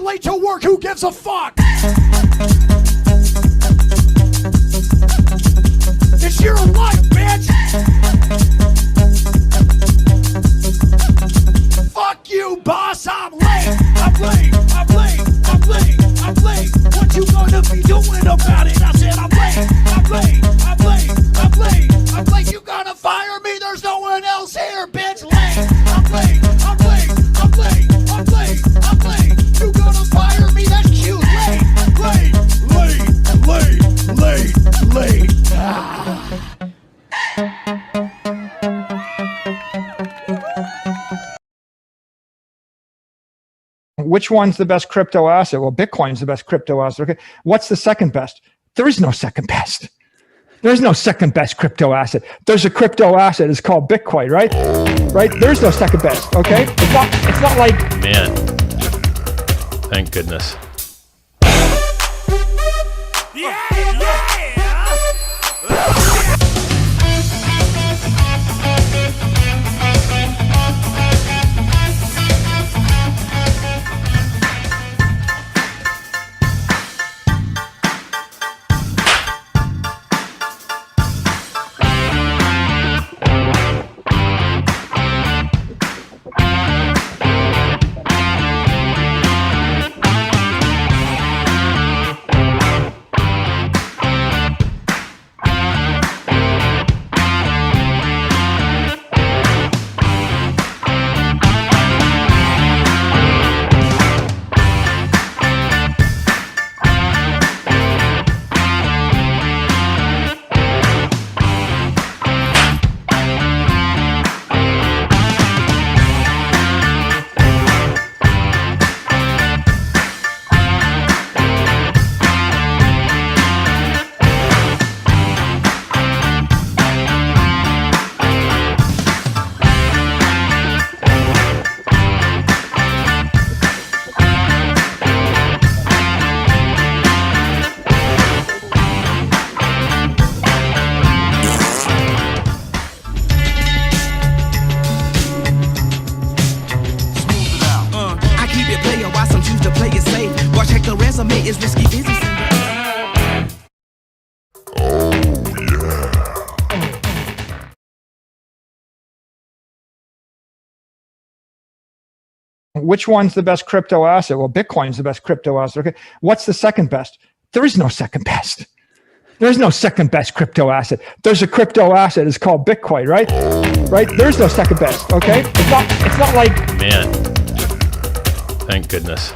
late to work, who gives a fuck? It's your life, bitch! Fuck you, boss, I'm late! I'm late, I'm late, I'm late, I'm late. What you gonna be doing about it? I said I'm late, I'm late, I'm late, I'm late, I'm late. You gonna fire me? There's no one else here, bitch. Late, I'm late, I'm late, I'm late, I'm late, I'm late. You gonna fire me? That's cute. Late, late, late, late, late, late. Ah. Which one's the best crypto asset? Well, Bitcoin's the best crypto asset. Okay. What's the second best? There is no second best. There's no second best crypto asset. There's a crypto asset. It's called Bitcoin, right? Right? There's no second best. Okay. It's not like, man. Thank goodness. which one's the best crypto asset? Well, Bitcoin's the best crypto asset. Okay. What's the second best? There is no second best. There's no second best crypto asset. There's a crypto asset. It's called Bitcoin, right? Right? There's no second best. Okay. It's not like, man. Thank goodness.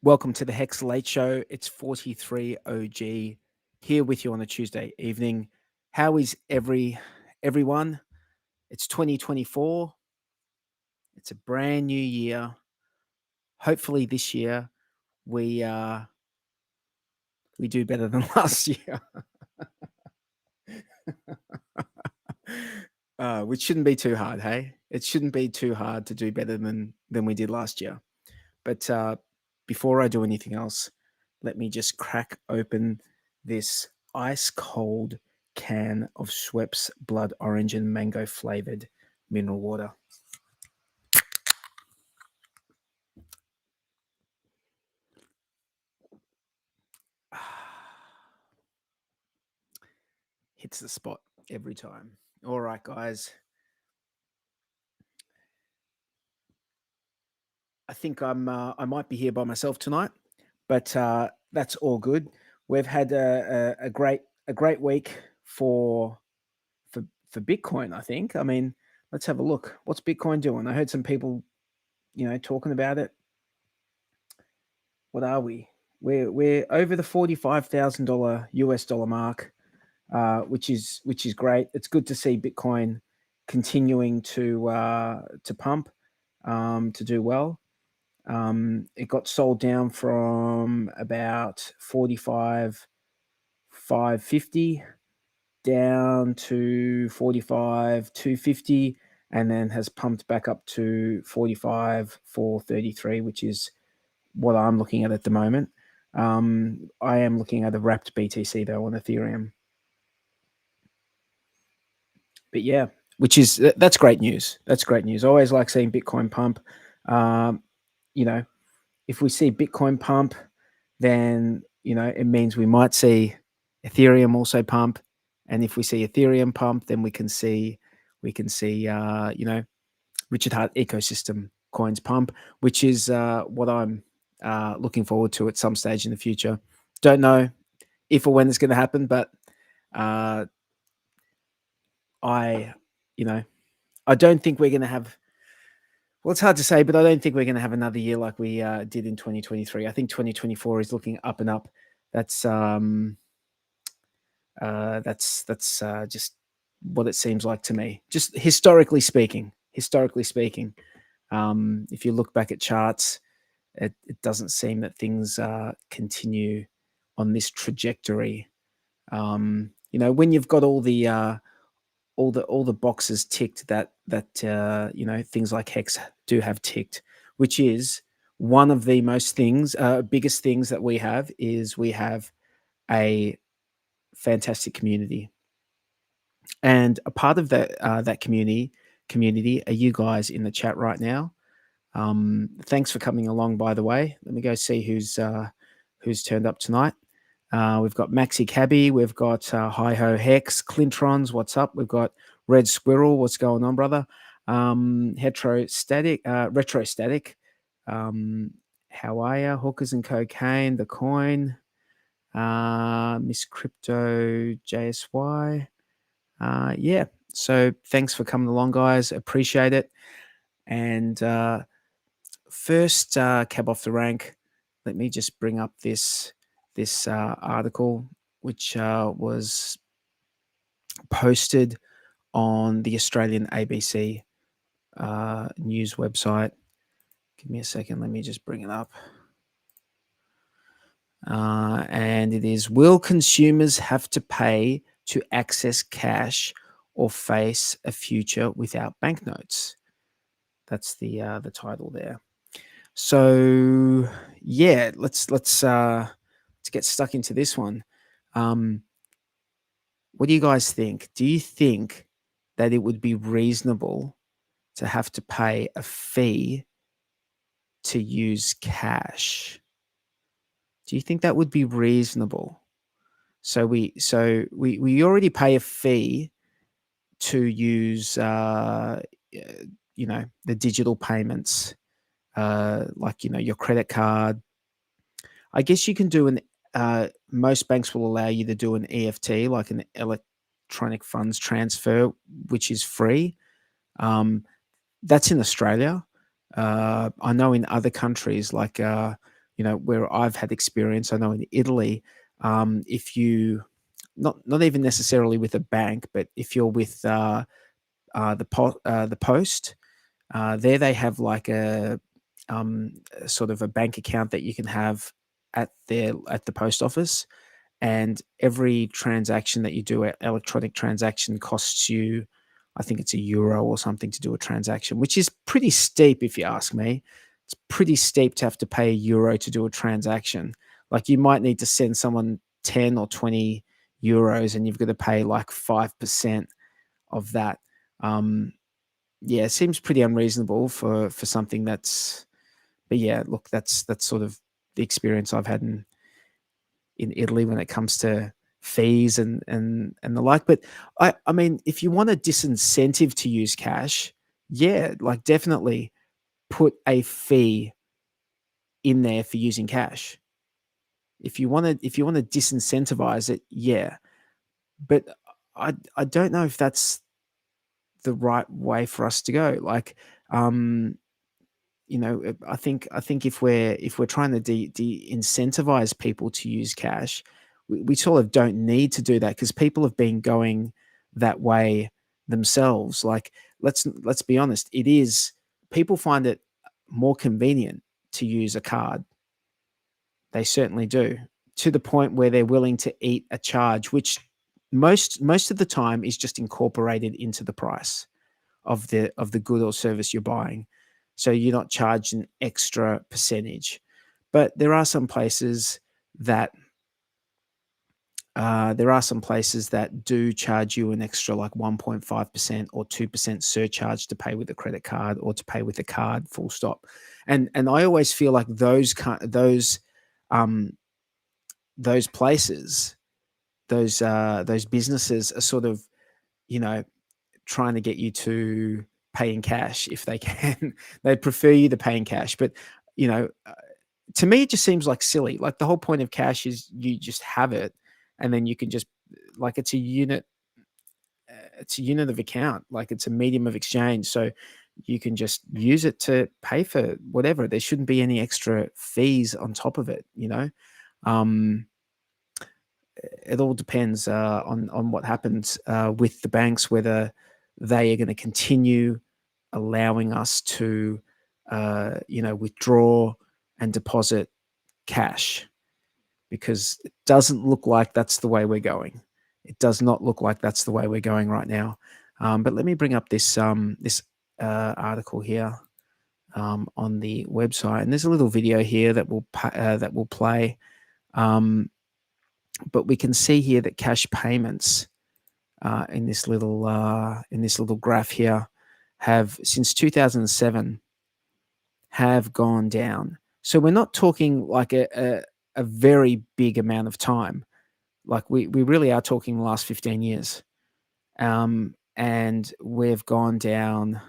Welcome to the Hex Late Show. It's 43 OG here with you on a Tuesday evening. How is everyone? It's 2024. It's a brand new year. Hopefully this year we we do better than last year. Which shouldn't be too hard, hey? It shouldn't be too hard to do better than we did last year. But before I do anything else, let me just crack open this ice cold can of Schweppes blood orange and mango flavored mineral water. Hits the spot every time. All right, guys. I think I might be here by myself tonight, but that's all good. We've had a great week for Bitcoin. I think. I mean, let's have a look. What's Bitcoin doing? I heard some people, talking about it. What are we? We're over the $45,000 US dollar mark, which is great. It's good to see Bitcoin continuing to pump, to do well. It got sold down from about 45,550 down to 45,250, and then has pumped back up to 45,433, which is what I'm looking at the moment. I am looking at a wrapped BTC though on Ethereum. But yeah, that's great news. That's great news. I always like seeing Bitcoin pump. If we see Bitcoin pump, then it means we might see Ethereum also pump, and if we see Ethereum pump, then we can see Richard Hart ecosystem coins pump, which is what I'm looking forward to at some stage in the future. Don't know if or when it's going to happen, but I don't think we're going to have. Well, it's hard to say, but I don't think we're going to have another year like we did in 2023. I think 2024 is looking up and up. That's just what it seems like to me. Just historically speaking. If you look back at charts, it doesn't seem that things continue on this trajectory. When you've got all the boxes ticked that things like Hex do have ticked, which is one of the biggest things that we have is we have a fantastic community, and a part of that community are you guys in the chat right now. Thanks for coming along, by the way. Let me go see who's turned up tonight. We've got Maxi Cabby, we've got Hi Ho Hex, Clintrons, what's up? We've got Red Squirrel, what's going on, brother? Retrostatic, how are ya? Hookers and Cocaine, The Coin, Miss Crypto JSY. Yeah, so thanks for coming along, guys. Appreciate it. And first cab off the rank, let me just bring up this article, which was posted on the Australian ABC news website. Give me a second. Let me just bring it up. And it is, will consumers have to pay to access cash or face a future without banknotes? That's the title there. So yeah, let's get stuck into this one. What do you guys think? Do you think that it would be reasonable to have to pay a fee to use cash? Do you think that would be reasonable? So we already pay a fee to use the digital payments, like your credit card. I guess you can do most banks will allow you to do an EFT, like an electronic funds transfer, which is free. That's in Australia. I know in other countries, like where I've had experience, I know in Italy, if you not even necessarily with a bank, but if you're with the post, there they have like a sort of a bank account that you can have at the post office, and every transaction that you do, electronic transaction, costs you, I think it's €1 or something to do a transaction, which is pretty steep if you ask me. It's pretty steep to have to pay €1 to do a transaction. Like you might need to send someone 10 or 20 euros and you've got to pay like 5% of that. Yeah, it seems pretty unreasonable for something that's, but yeah, look, that's sort of the experience I've had in Italy when it comes to fees and the like. But I mean, if you want a disincentive to use cash, yeah, like definitely put a fee in there for using cash. If you want to disincentivize it, yeah. But I don't know if that's the right way for us to go. Like, you know, I think if we're trying to de-incentivize people to use cash, we sort of don't need to do that because people have been going that way themselves. Like, let's be honest, it is, people find it more convenient to use a card. They certainly do, to the point where they're willing to eat a charge, which most of the time is just incorporated into the price of the good or service you're buying. So you're not charged an extra percentage. But there are some places that do charge you an extra like 1.5% or 2% surcharge to pay with a credit card or to pay with a card, full stop. And I always feel like those places, those businesses are sort of, you know, trying to get you to pay in cash if they can. They prefer you to pay in cash. But, you know, to me, it just seems like silly. Like the whole point of cash is you just have it and then you can just, like, it's a unit of account. Like it's a medium of exchange. So you can just use it to pay for whatever. There shouldn't be any extra fees on top of it, you know? It all depends on what happens with the banks, whether they are going to continue allowing us to, you know, withdraw and deposit cash, because it doesn't look like that's the way we're going. It does not look like that's the way we're going right now. But let me bring up this article here on the website, and there's a little video here that will play. But we can see here that cash payments in this little graph here have, since 2007, have gone down. So we're not talking like a very big amount of time. Like we really are talking the last 15 years. And we've gone down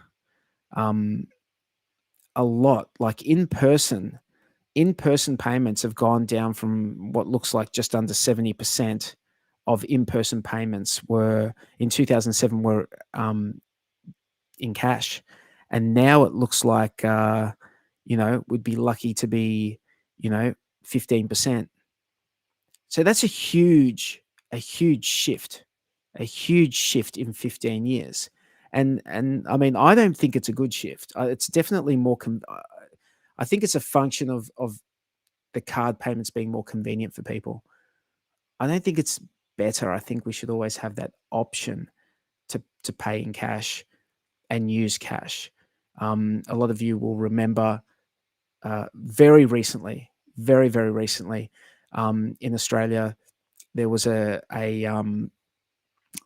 a lot. Like in-person payments have gone down from what looks like just under 70% of in-person payments were in 2007 were in cash. And now it looks like, you know, we'd be lucky to be, you know, 15%. So that's a huge shift in 15 years. And I mean, I don't think it's a good shift. It's definitely more, I think it's a function of the card payments being more convenient for people. I don't think it's better. I think we should always have that option to pay in cash and use cash. A lot of you will remember very recently, very recently, in Australia, there was a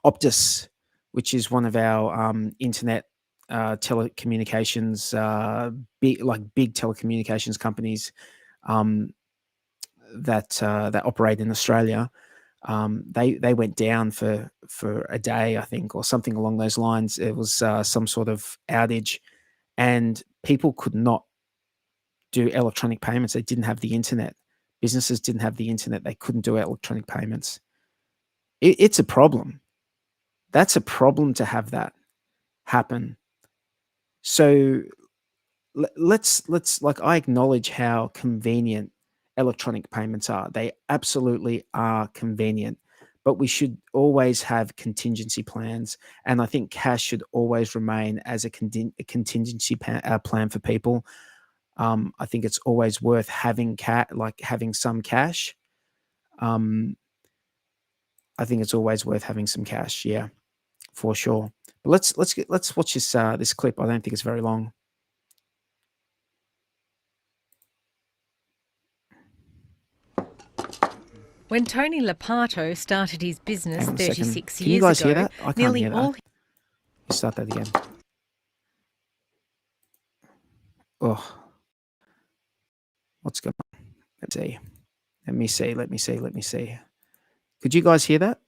Optus, which is one of our internet telecommunications, big telecommunications companies that operate in Australia. They went down for a day, I think, or something along those lines. It was some sort of outage, and people could not do electronic payments. They didn't have the internet. Businesses didn't have the internet. They couldn't do electronic payments. It's a problem. That's a problem to have that happen. So let's like, I acknowledge how convenient electronic payments are. They absolutely are convenient, but we should always have contingency plans. And I think cash should always remain as a contingency plan for people. I think it's always worth having having some cash. I think it's always worth having some cash. Yeah, for sure. But let's watch this clip. I don't think it's very long. When Tony Lopato started his business Hang on a second. 36 Can you years guys hear ago, that? I can't nearly hear that. all Start that again. Oh, what's going on? Let me see. Could you guys hear that?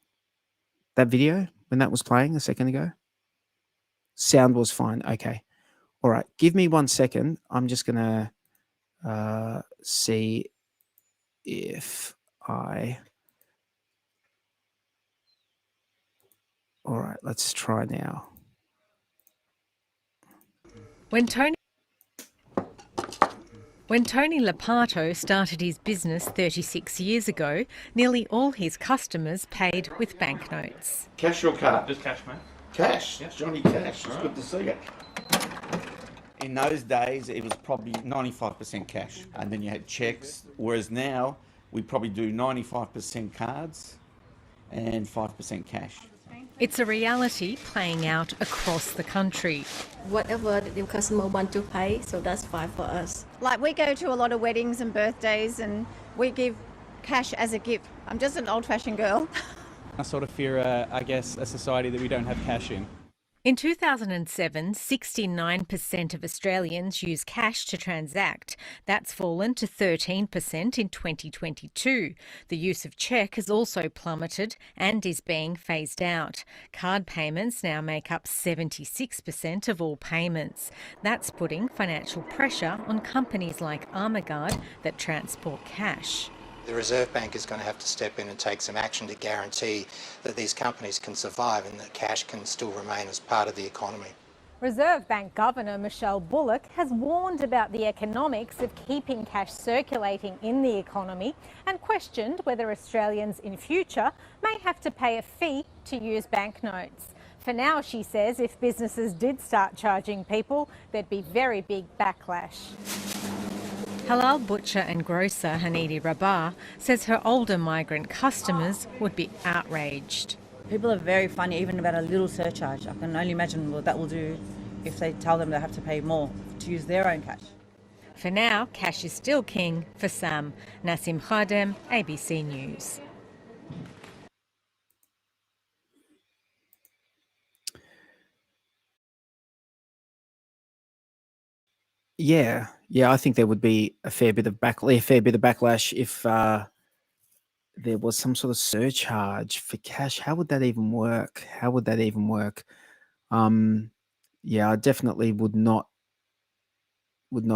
That video when that was playing a second ago? Sound was fine. Okay. All right. Give me 1 second. I'm just going to see if I... All right. Let's try now. When Tony Lopato started his business 36 years ago, nearly all his customers paid with banknotes. Cash or card? Just cash, mate. Cash. Johnny Cash. It's good to see you. In those days, it was probably 95% cash, and then you had checks. Whereas now, we probably do 95% cards and 5% cash. It's a reality playing out across the country. Whatever the customer want to pay, so that's fine for us. Like, we go to a lot of weddings and birthdays and we give cash as a gift. I'm just an old-fashioned girl. I sort of fear, I guess, a society that we don't have cash in. In 2007, 69% of Australians use cash to transact. That's fallen to 13% in 2022. The use of cheque has also plummeted and is being phased out. Card payments now make up 76% of all payments. That's putting financial pressure on companies like Armaguard that transport cash. The Reserve Bank is going to have to step in and take some action to guarantee that these companies can survive and that cash can still remain as part of the economy. Reserve Bank Governor Michelle Bullock has warned about the economics of keeping cash circulating in the economy and questioned whether Australians in future may have to pay a fee to use banknotes. For now, she says, if businesses did start charging people, there'd be very big backlash. Halal butcher and grocer Hanidi Rabah says her older migrant customers would be outraged. People are very funny, even about a little surcharge. I can only imagine what that will do if they tell them they have to pay more to use their own cash. For now, cash is still king for Sam. Nassim Khadem, ABC News. Yeah, I think there would be a fair bit of backlash if there was some sort of surcharge for cash. How would that even work? Yeah, I definitely would not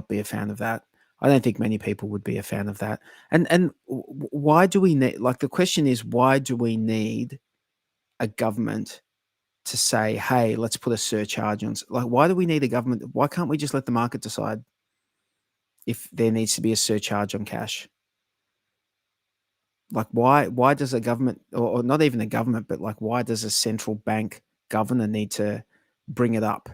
be a fan of that. I don't think many people would be a fan of that. And why do we need? Like, the question is, why do we need a government to say, hey, let's put a surcharge on? Like, why do we need a government? Why can't we just let the market decide if there needs to be a surcharge on cash? Like, why does a government, or not even a government, but like, why does a central bank governor need to bring it up?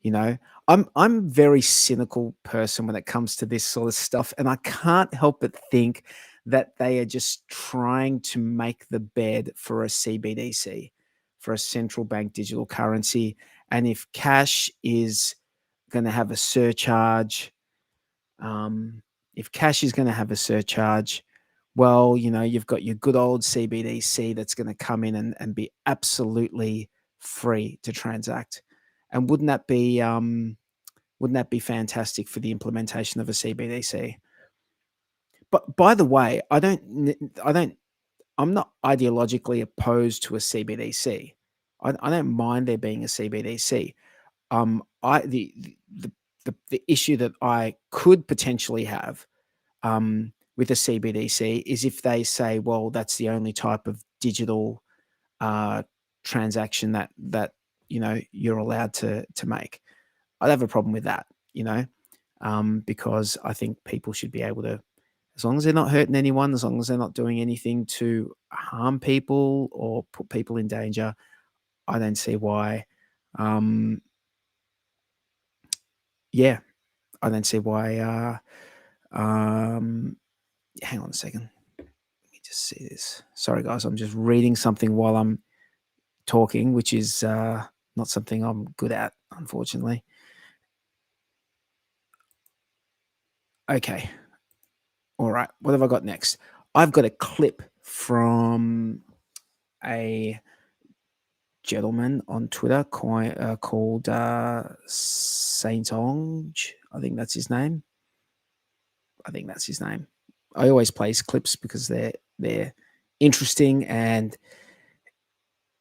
You know, I'm a very cynical person when it comes to this sort of stuff, and I can't help but think that they are just trying to make the bed for a CBDC, for a central bank digital currency. And if cash is going to have a surcharge, well, you know, you've got your good old CBDC that's going to come in and be absolutely free to transact. And wouldn't that be fantastic for the implementation of a CBDC? But by the way, I'm not ideologically opposed to a CBDC. I don't mind there being a CBDC. The issue that I could potentially have with a CBDC is if they say, well, that's the only type of digital transaction that you know you're allowed to make. I'd have a problem with that, you know, because I think people should be able to, as long as they're not hurting anyone, as long as they're not doing anything to harm people or put people in danger, I don't see why. I don't see why. Hang on a second. Let me just see this. Sorry, guys. I'm just reading something while I'm talking, which is not something I'm good at, unfortunately. Okay. All right. What have I got next? I've got a clip from a gentleman on Twitter called Saint Onge. I think that's his name. I always play his clips because they're interesting and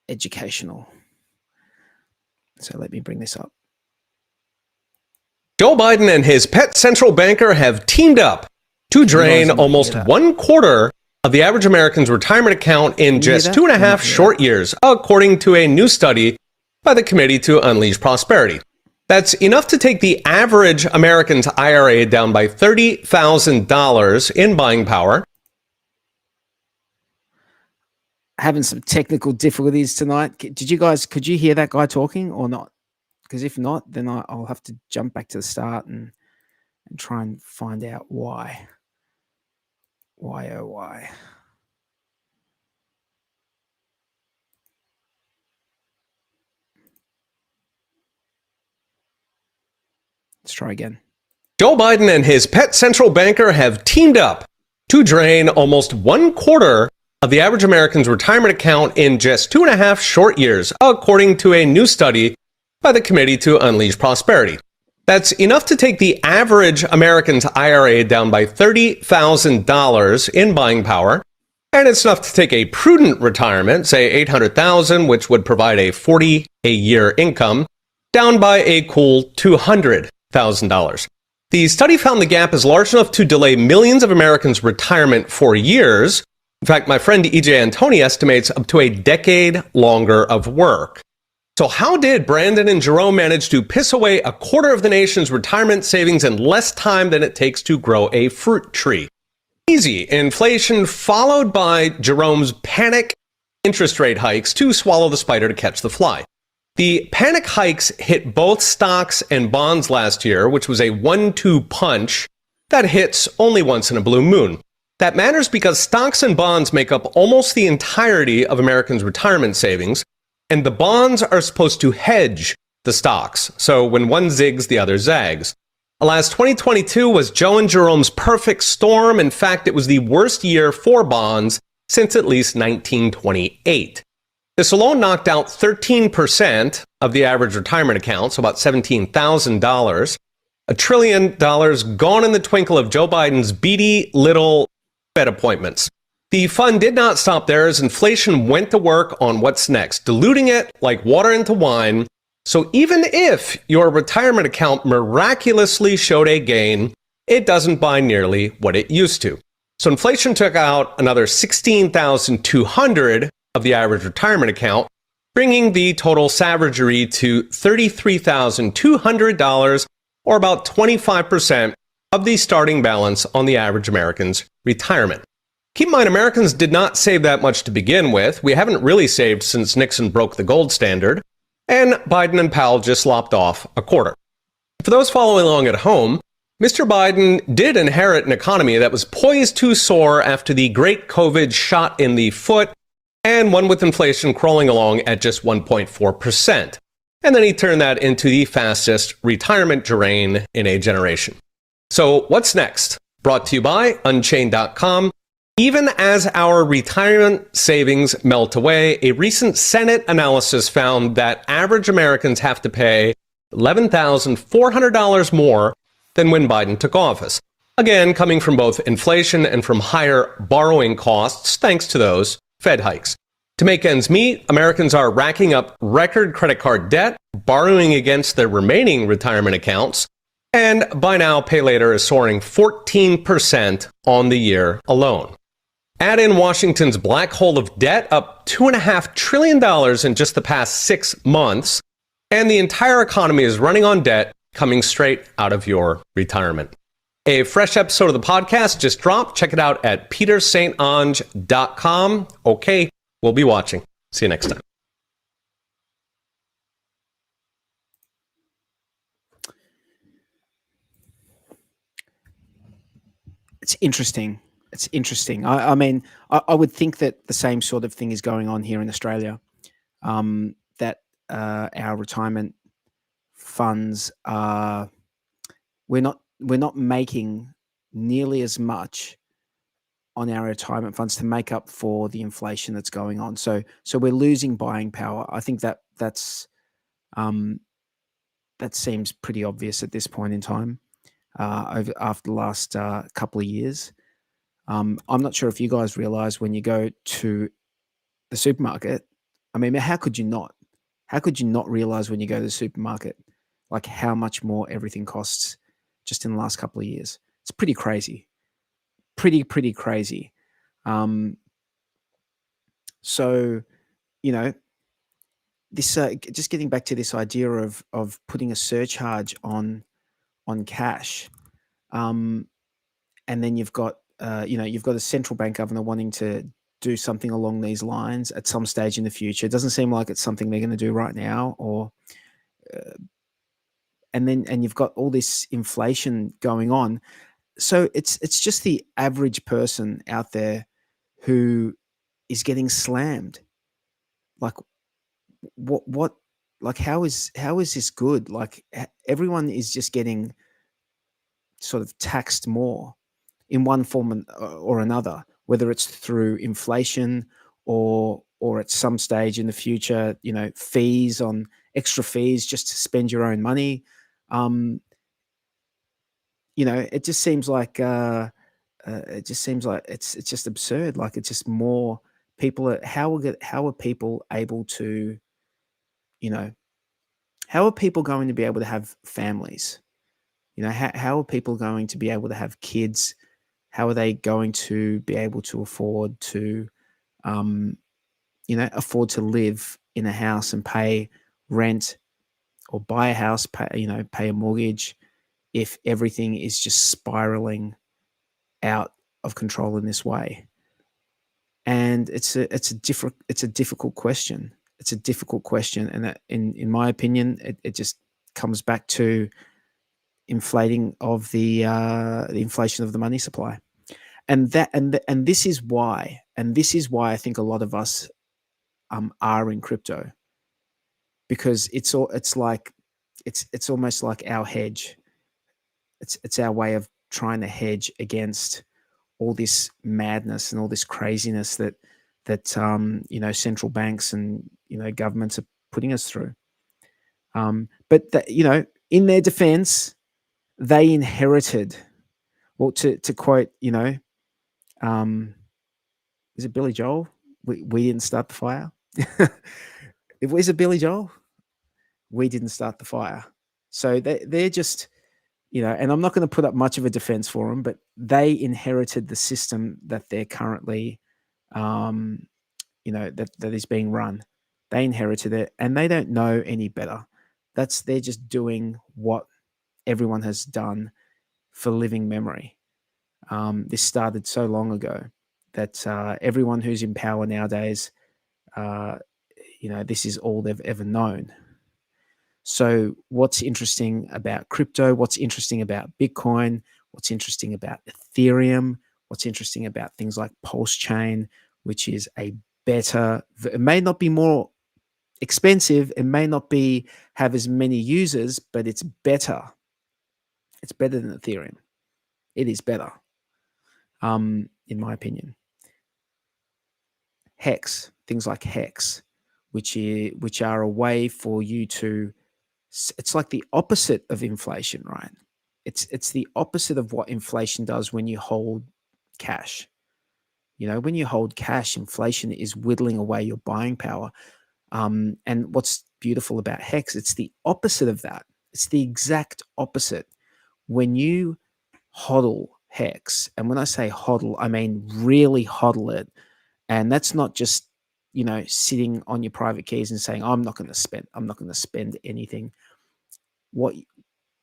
educational. So let me bring this up. Joe Biden and his pet central banker have teamed up to drain almost 1/4 of the average American's retirement account in just 2.5 short years, according to a new study by the Committee to Unleash Prosperity. That's enough to take the average American's IRA down by $30,000 in buying power. Having some technical difficulties tonight. Could you hear that guy talking or not? Because if not, then I'll have to jump back to the start and try and find out why. Why, oh, why? Let's try again. Joe Biden and his pet central banker have teamed up to drain almost 1/4 of the average American's retirement account in just 2.5 short years, according to a new study by the Committee to Unleash Prosperity. That's enough to take the average American's IRA down by $30,000 in buying power. And it's enough to take a prudent retirement, say $800,000, which would provide a 40-a-year income, down by a cool $200,000. The study found the gap is large enough to delay millions of Americans' retirement for years. In fact, my friend EJ Antoni estimates up to a decade longer of work. So how did Brandon and Jerome manage to piss away 1/4 of the nation's retirement savings in less time than it takes to grow a fruit tree? Easy. Inflation followed by Jerome's panic interest rate hikes to swallow the spider to catch the fly. The panic hikes hit both stocks and bonds last year, which was a 1-2 punch that hits only once in a blue moon. That matters because stocks and bonds make up almost the entirety of Americans' retirement savings, and the bonds are supposed to hedge the stocks. So when one zigs, the other zags. Alas, 2022 was Joe and Jerome's perfect storm. In fact, it was the worst year for bonds since at least 1928. This alone knocked out 13% of the average retirement account, so about $17,000. $1 trillion gone in the twinkle of Joe Biden's beady little Fed appointments. The fun did not stop there as inflation went to work on what's next, diluting it like water into wine. So even if your retirement account miraculously showed a gain, it doesn't buy nearly what it used to. So inflation took out another $16,200 of the average retirement account, bringing the total savagery to $33,200, or about 25% of the starting balance on the average American's retirement. Keep in mind, Americans did not save that much to begin with. We haven't really saved since Nixon broke the gold standard, and Biden and Powell just lopped off 1/4. For those following along at home, Mr. Biden did inherit an economy that was poised to soar after the great COVID shot in the foot, and one with inflation crawling along at just 1.4%. And then he turned that into the fastest retirement drain in a generation. So what's next? Brought to you by Unchained.com. Even as our retirement savings melt away, a recent Senate analysis found that average Americans have to pay $11,400 more than when Biden took office. Again, coming from both inflation and from higher borrowing costs, thanks to those Fed hikes. To make ends meet, Americans are racking up record credit card debt, borrowing against their remaining retirement accounts, and buy now, pay later is soaring 14% on the year alone. Add in Washington's black hole of debt, up $2.5 trillion in just the past 6 months, and the entire economy is running on debt coming straight out of your retirement. A fresh episode of the podcast just dropped. Check it out at petersaintonge.com. Okay, we'll be watching. See you next time. It's interesting it's interesting. I mean, I would think that the same sort of thing is going on here in Australia. That our retirement funds are we're not making nearly as much on our retirement funds to make up for the inflation that's going on. So we're losing buying power. I think that seems pretty obvious at this point in time. After the last couple of years, I'm not sure if you guys realize when you go to the supermarket. I mean, how could you not? How could you not realize when you go to the supermarket, like how much more everything costs just in the last couple of years? It's pretty crazy. Pretty crazy. So, you know, this just getting back to this idea of putting a surcharge on cash, and then you've got you've got a central bank governor wanting to do something along these lines at some stage in the future. It doesn't seem like it's something they're going to do right now, or and you've got all this inflation going on. So it's just the average person out there who is getting slammed. Like what like how is this good? Like everyone is just getting sort of taxed more in one form or another, whether it's through inflation or at some stage in the future, fees on extra fees just to spend your own money. It just seems like it's just absurd. Like it's just more people. How are people able to, how are people going to be able to have families? How are people going to be able to have kids? How are they going to be able to afford to, afford to live in a house and pay rent, or buy a house, pay a mortgage, if everything is just spiraling out of control in this way? And it's a difficult question. It's a difficult question, and that, in my opinion, it just comes back to inflating of the inflation of the money supply, and this is why I think a lot of us are in crypto, because it's almost like our hedge. It's our way of trying to hedge against all this madness and all this craziness that central banks and governments are putting us through. But that, in their defense, they inherited, well, to quote, is it Billy Joel? We didn't start the fire. Is it Billy Joel? We didn't start the fire. So they're just, and I'm not going to put up much of a defense for them, but they inherited the system that they're currently, that is being run. They inherited it, and they don't know any better. They're just doing what everyone has done for living memory. This started so long ago that everyone who's in power nowadays, this is all they've ever known. So what's interesting about crypto? What's interesting about Bitcoin? What's interesting about Ethereum? What's interesting about things like PulseChain, which is a better, it may not be more expensive, it may not have as many users, but it's better. It's better than Ethereum. It is better, in my opinion. Hex, things like Hex, which are a way for you to, it's like the opposite of inflation, right? It's the opposite of what inflation does when you hold cash. When you hold cash, inflation is whittling away your buying power. And what's beautiful about Hex, it's the opposite of that. It's the exact opposite. When you hodl Hex, and when I say hodl, I mean really hodl it. And that's not just, sitting on your private keys and saying, I'm not going to spend anything. What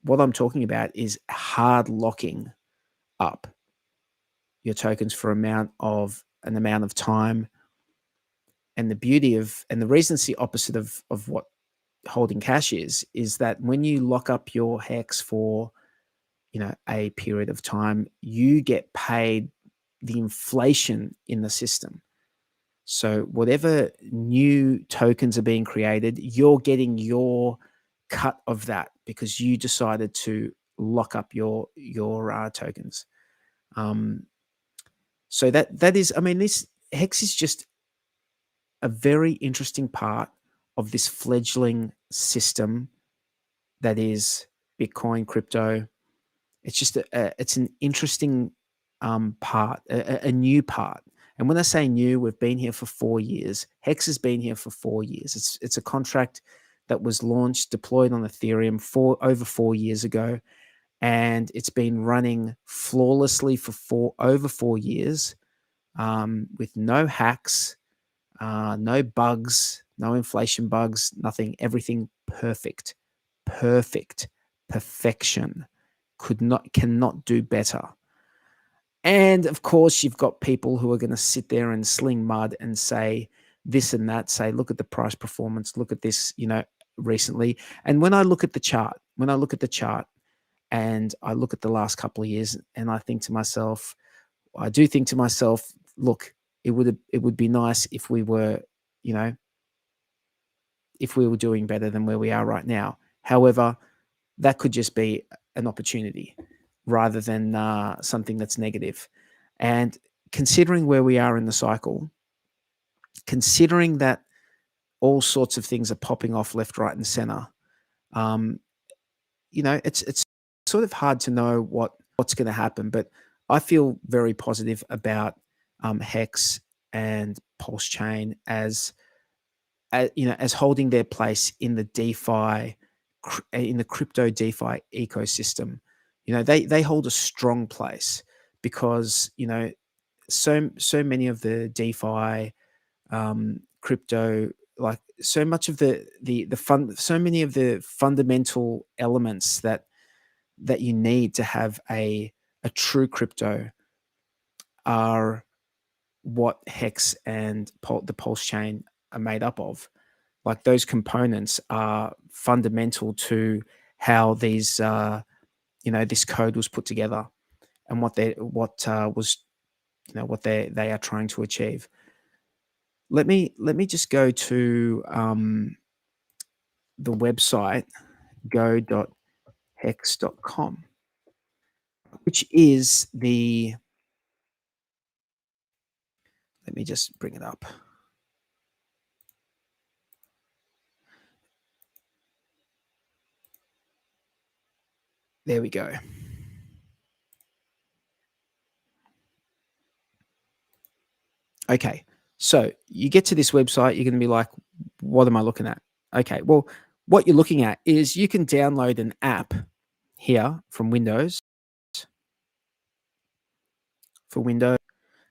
I'm talking about is hard locking up your tokens for an amount of time. And the beauty of, and the reason it's the opposite of what holding cash is that when you lock up your Hex for, a period of time, you get paid the inflation in the system. So whatever new tokens are being created, you're getting your cut of that because you decided to lock up your tokens. So that is, I mean, this Hex is just a very interesting part of this fledgling system that is Bitcoin, crypto. It's just it's an interesting part, a new part. And when I say new, we've been here for 4 years. Hex has been here for 4 years. It's a contract that was launched, deployed on Ethereum over 4 years ago, and it's been running flawlessly for over 4 years, with no hacks, no bugs, no inflation bugs, nothing. Everything perfect, perfection. Cannot do better. And of course, you've got people who are going to sit there and sling mud and say this and that, say, look at the price performance, look at this, recently. And when I look at the chart, and I look at the last couple of years, and I do think to myself, look, it would be nice if we were, if we were doing better than where we are right now. However, that could just be an opportunity rather than something that's negative. And considering where we are in the cycle, considering that all sorts of things are popping off left, right, and center, it's sort of hard to know what's going to happen. But I feel very positive about Hex and PulseChain as holding their place in the DeFi, in the crypto DeFi ecosystem. They hold a strong place because so many of the DeFi crypto, like so much of so many of the fundamental elements that you need to have a true crypto are what Hex and the PulseChain are made up of. Like those components are fundamental to how these this code was put together and what they are trying to achieve. Let me just go to the website go.hex.com, which is the, let me just bring it up. There we go. Okay, so you get to this website, you're going to be like, what am I looking at? Okay, well, what you're looking at is you can download an app here from Windows, for Windows,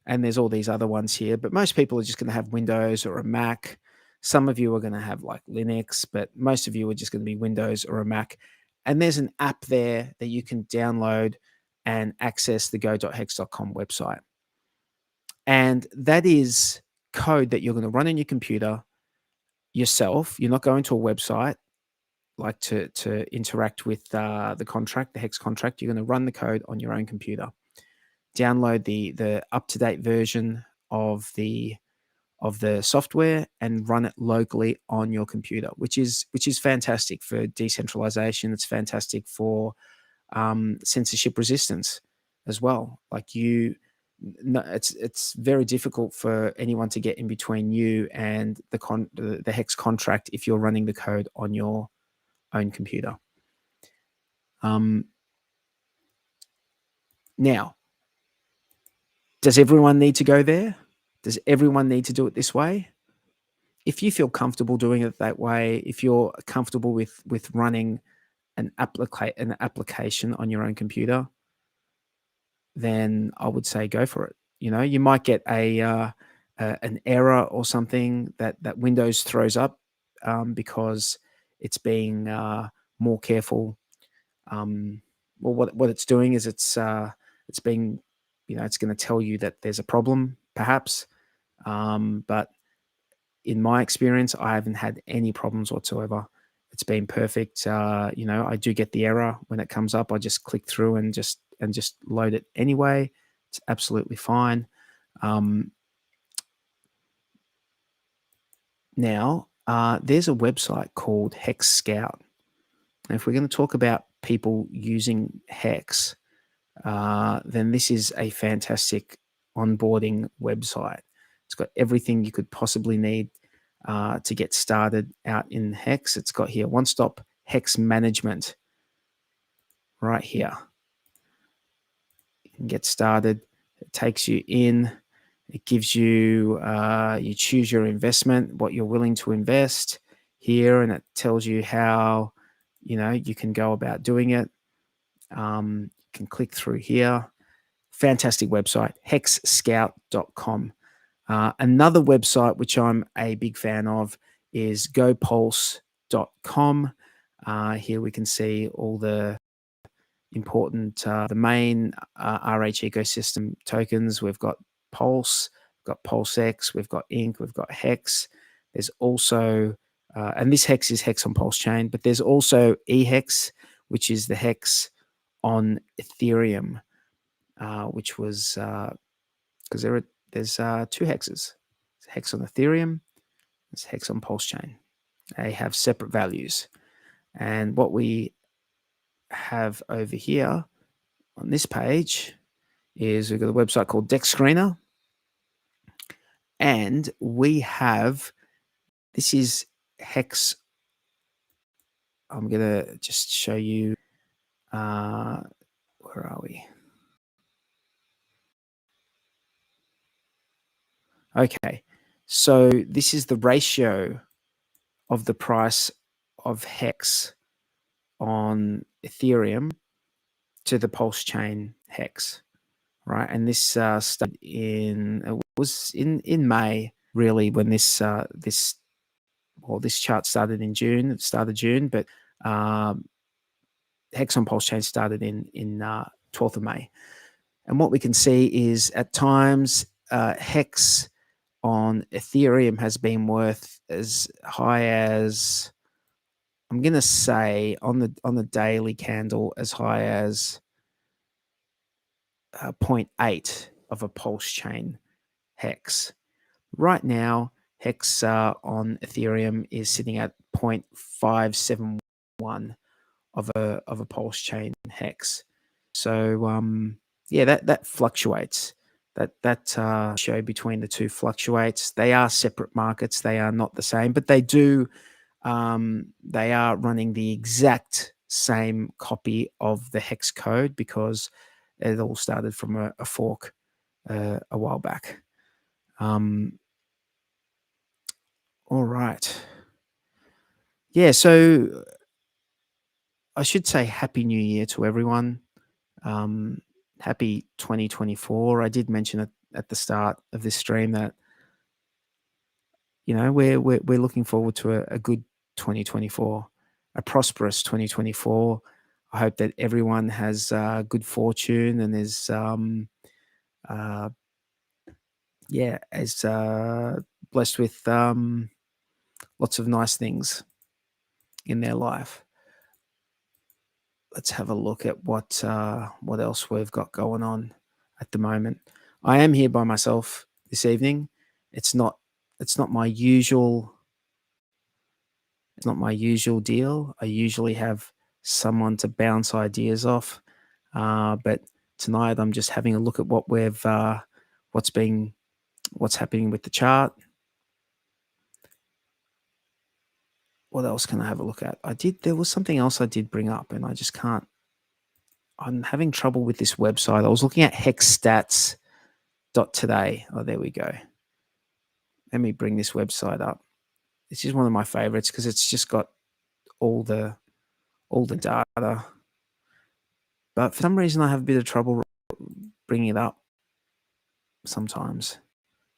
and there's all these other ones here, but most people are just going to have Windows or a Mac. Some of you are going to have like Linux, but most of you are just going to be Windows or a Mac. And there's an app there that you can download and access the go.hex.com website. And that is code that you're going to run on your computer yourself. You're not going to a website like to interact with the contract, the Hex contract. You're going to run the code on your own computer. Download the up-to-date version of the software and run it locally on your computer, which is fantastic for decentralization. It's fantastic for censorship resistance as well. Like it's very difficult for anyone to get in between you and the Hex contract if you're running the code on your own computer. Now, does everyone need to go there? Does everyone need to do it this way? If you feel comfortable doing it that way, if you're comfortable with running an application on your own computer, then I would say go for it. You might get an error or something that Windows throws up because it's being more careful. Well, what it's doing is it's being, it's going to tell you that there's a problem, perhaps. But in my experience, I haven't had any problems whatsoever. It's been perfect. I do get the error when it comes up. I just click through and just load it anyway. It's absolutely fine. Now, there's a website called Hex Scout. And if we're going to talk about people using Hex, then this is a fantastic onboarding website. It's got everything you could possibly need to get started out in Hex. It's got here one-stop Hex management right here. You can get started. It takes you in. It gives you, you choose your investment, what you're willing to invest here, and it tells you how, you can go about doing it. You can click through here. Fantastic website, hexscout.com. Another website which I'm a big fan of is gopulse.com. Here we can see all the important, the main RH ecosystem tokens. We've got Pulse, we've got PulseX, we've got Inc, we've got Hex. There's also, and this Hex is Hex on PulseChain, but there's also eHex, which is the Hex on Ethereum, which was, because there's two hexes. It's Hex on Ethereum, it's Hex on PulseChain. They have separate values. And what we have over here on this page is we've got a website called Dex Screener. And we have, this is Hex. I'm going to just show you, where are we? Okay, so this is the ratio of the price of Hex on Ethereum to the Pulse chain Hex, right? And this started it was in May, really, when this this chart started in June. It started June, but Hex on Pulse chain started in 12th of May. And what we can see is at times Hex on Ethereum has been worth as high as, I'm going to say on the daily candle, as high as 0.8 of a Pulse chain Hex. Right now, Hex on Ethereum is sitting at 0.571 of a Pulse chain Hex. So yeah, that fluctuates. That show between the two fluctuates. They are separate markets. They are not the same, but they do. They are running the exact same copy of the Hex code because it all started from a fork a while back. All right. Yeah, so I should say Happy New Year to everyone. Happy 2024. I did mention it at the start of this stream that, we're looking forward to a good 2024, a prosperous 2024. I hope that everyone has good fortune and is blessed with lots of nice things in their life. Let's have a look at what else we've got going on at the moment. I am here by myself this evening. It's not my usual. It's not my usual deal. I usually have someone to bounce ideas off, but tonight I'm just having a look at what what's happening with the chart. What else can I have a look at? There was something else I did bring up and I just can't. I'm having trouble with this website. I was looking at hexstats.today. Oh, there we go. Let me bring this website up. This is one of my favorites because it's just got all the data. But for some reason, I have a bit of trouble bringing it up sometimes. It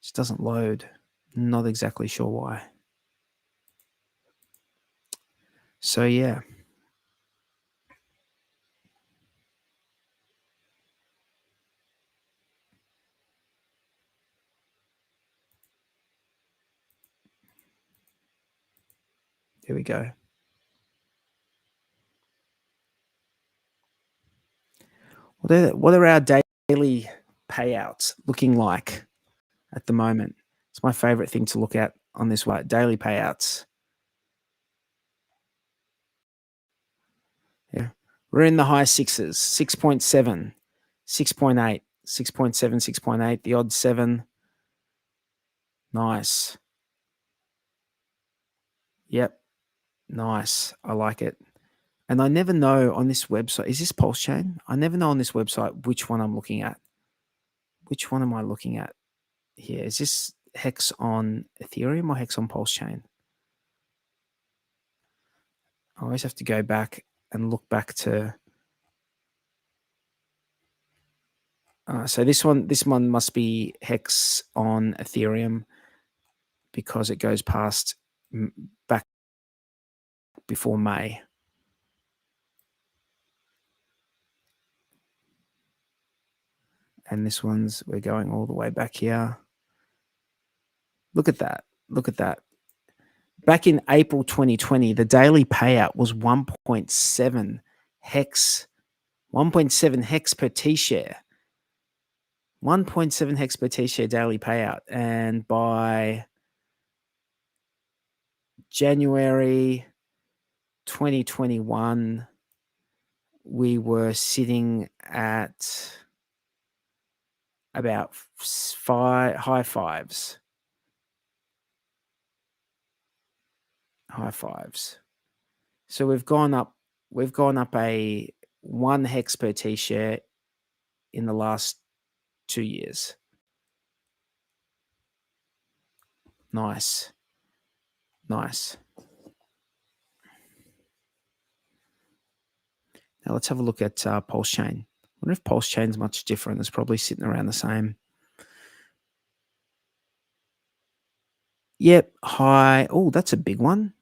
just doesn't load. Not exactly sure why. So, yeah. There we go. What are our daily payouts looking like at the moment? It's my favorite thing to look at on this one. Daily payouts. Yeah. We're in the high sixes, 6.7, 6.8, 6.7, 6.8, the odd 7. Nice. Yep. Nice. I like it. And I never know on this website, is this PulseChain? I never know on this website which one I'm looking at. Which one am I looking at here? Is this Hex on Ethereum or Hex on PulseChain? I always have to go back and look back to. So this one must be Hex on Ethereum because it goes past back before May. And this one's, we're going all the way back here. Look at that. Look at that. Back in April 2020, the daily payout was 1.7 hex, 1.7 hex per T-share. 1.7 hex per T-share daily payout. And by January 2021, we were sitting at about high fives. High fives. So we've gone up a 1 hex per T-share in the last 2 years. Nice. Nice. Now let's have a look at PulseChain. I wonder if PulseChain's much different. It's probably sitting around the same. Yep, high. Oh, that's a big one.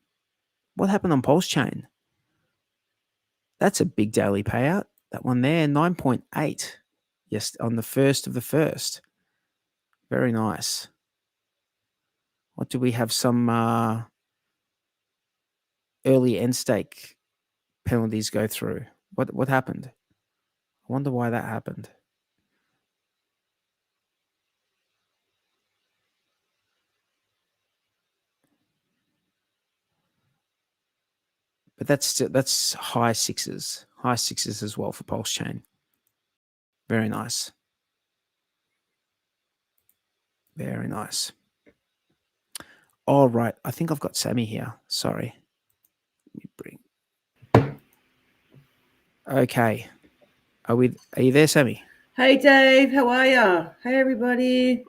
What happened on PulseChain? That's a big daily payout. That one there, 9.8. Yes, on the 1st of the 1st. Very nice. What do we have? Some early end stake penalties go through. What happened? I wonder why that happened. But that's high sixes as well for PulseChain. Very nice. Very nice. All right, I think I've got Sammy here. Sorry. Let me bring. Okay. Are you there, Sammy? Hey Dave, how are ya? Hey everybody.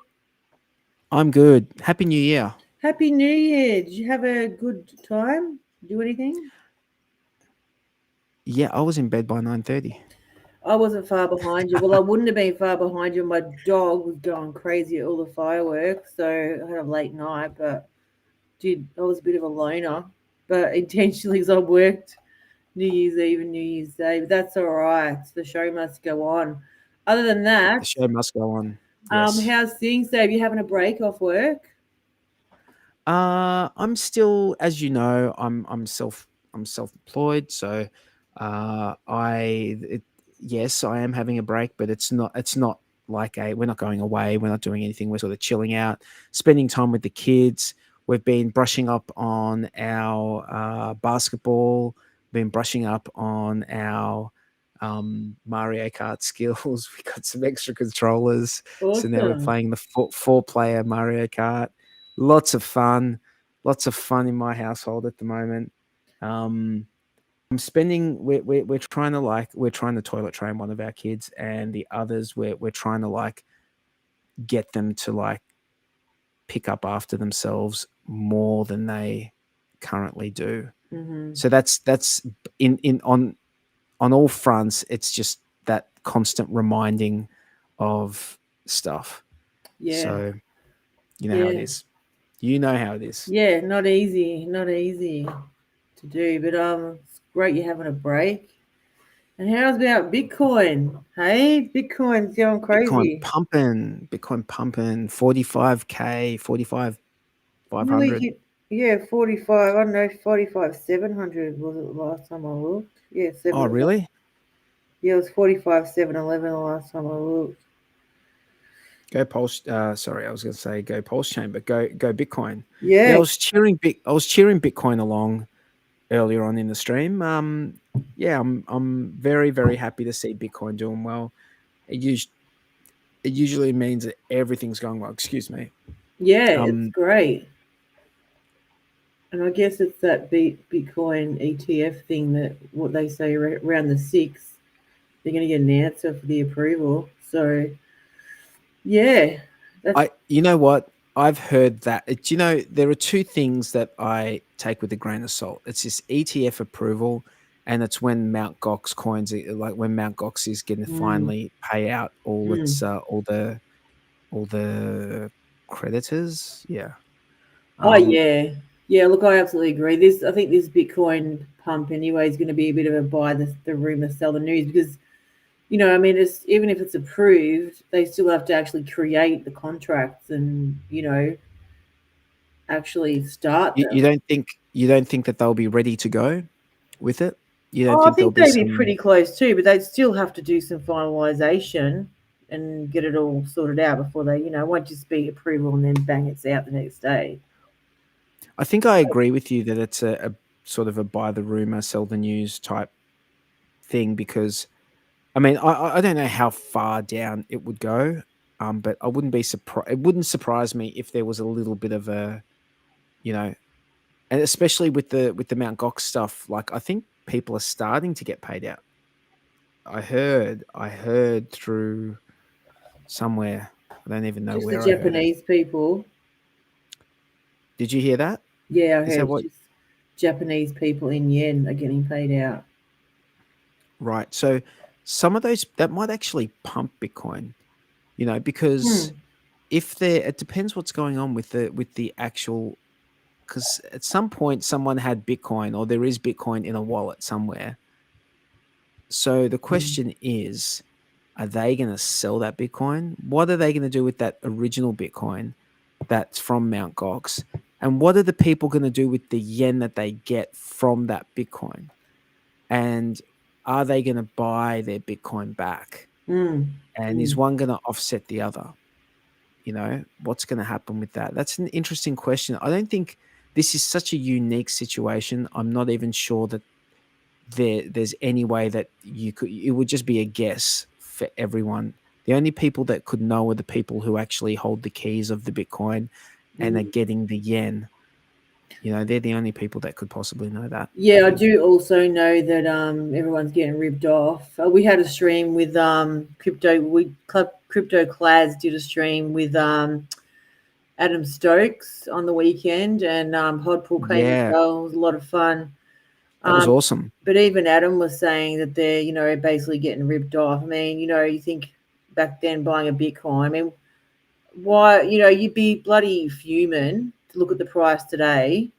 I'm good. Happy New Year. Happy New Year. Did you have a good time? Do anything? Yeah, I was in bed by 9:30. I wasn't far behind you. Well, I wouldn't have been far behind you. My dog was going crazy at all the fireworks, so I had a late night, but I was a bit of a loner, but intentionally because I worked New Year's Eve and New Year's Day, but that's all right. The show must go on. Other than that, The show must go on. Yes. How's things, Dave? You having a break off work? I'm still, as you know, I'm self-employed, so yes, I am having a break, but it's not like we're not going away, we're not doing anything, we're sort of chilling out, spending time with the kids. We've been brushing up on our basketball, been brushing up on our Mario Kart skills. We got some extra controllers, so now we're Awesome. playing the four-player Mario Kart. Lots of fun in my household at the moment. I'm spending. We're trying to toilet train one of our kids, and the others we're trying to get them to pick up after themselves more than they currently do. Mm-hmm. So that's on all fronts. It's just that constant reminding of stuff. Yeah. So you know how it is. You know how it is. Yeah, not easy to do, but it's great you're having a break. And how's about Bitcoin? Hey, Bitcoin's going crazy. Bitcoin pumping 45K, 45,500. Yeah, 45. I don't know, 45,700 was it the last time I looked? Yeah, 7. Oh, really? Yeah, it was 45,711 the last time I looked. Go Pulse. Sorry, I was going to say go PulseChain, but go Bitcoin. Yeah. I was cheering Bitcoin along earlier on in the stream. Yeah, I'm very, very happy to see Bitcoin doing well. It usually means that everything's going well. Excuse me. Yeah, it's great. And I guess it's that Bitcoin ETF thing that what they say around the 6th, they're going to get an answer for the approval. So, yeah. You know what? I've heard that. Do you know, there are two things that I take with a grain of salt. It's this ETF approval, and it's when Mt. Gox coins, like when Mt. Gox is going to finally pay out all its all the creditors. Yeah. Yeah. Yeah, look, I absolutely agree. I think this Bitcoin pump anyway is going to be a bit of a buy the rumor, sell the news, because, you know, I mean, even if it's approved, they still have to actually create the contracts and, you know, actually start them. You don't think that they'll be ready to go with it? You don't I think there'll think be they'd be pretty close too, but they'd still have to do some finalisation and get it all sorted out before they, you know, it won't just be approval and then bang, it's out the next day. I think I agree with you that it's a sort of a buy the rumor, sell the news type thing, because, I mean, I don't know how far down it would go, but I wouldn't be surprised. It wouldn't surprise me if there was a little bit of a, you know, and especially with the Mt. Gox stuff. Like, I think people are starting to get paid out. I heard through somewhere. I don't even know Just where the I heard it. Japanese people. Did you hear that? Yeah, I Is that heard what? just Japanese people in yen are getting paid out. Right. So some of those that might actually pump Bitcoin, you know, because if it depends what's going on with the actual, because at some point someone had Bitcoin, or there is Bitcoin in a wallet somewhere. So the question is, are they going to sell that Bitcoin? What are they going to do with that original Bitcoin that's from Mt. Gox? And what are the people going to do with the yen that they get from that Bitcoin? And are they going to buy their Bitcoin back? And is one going to offset the other? You know, what's going to happen with that? That's an interesting question. I don't think this is such a unique situation. I'm not even sure that there's any way that it would just be a guess for everyone. The only people that could know are the people who actually hold the keys of the Bitcoin and are getting the yen. You know, they're the only people that could possibly know that. Yeah, I do also know that everyone's getting ripped off. We had a stream with Crypto Clads did a stream with Adam Stokes on the weekend, and Hodpool came as well. It was a lot of fun. That was awesome. But even Adam was saying that they're, you know, basically getting ripped off. I mean, you know, you think back then buying a Bitcoin, I mean, why, you know, you'd be bloody fuming to look at the price today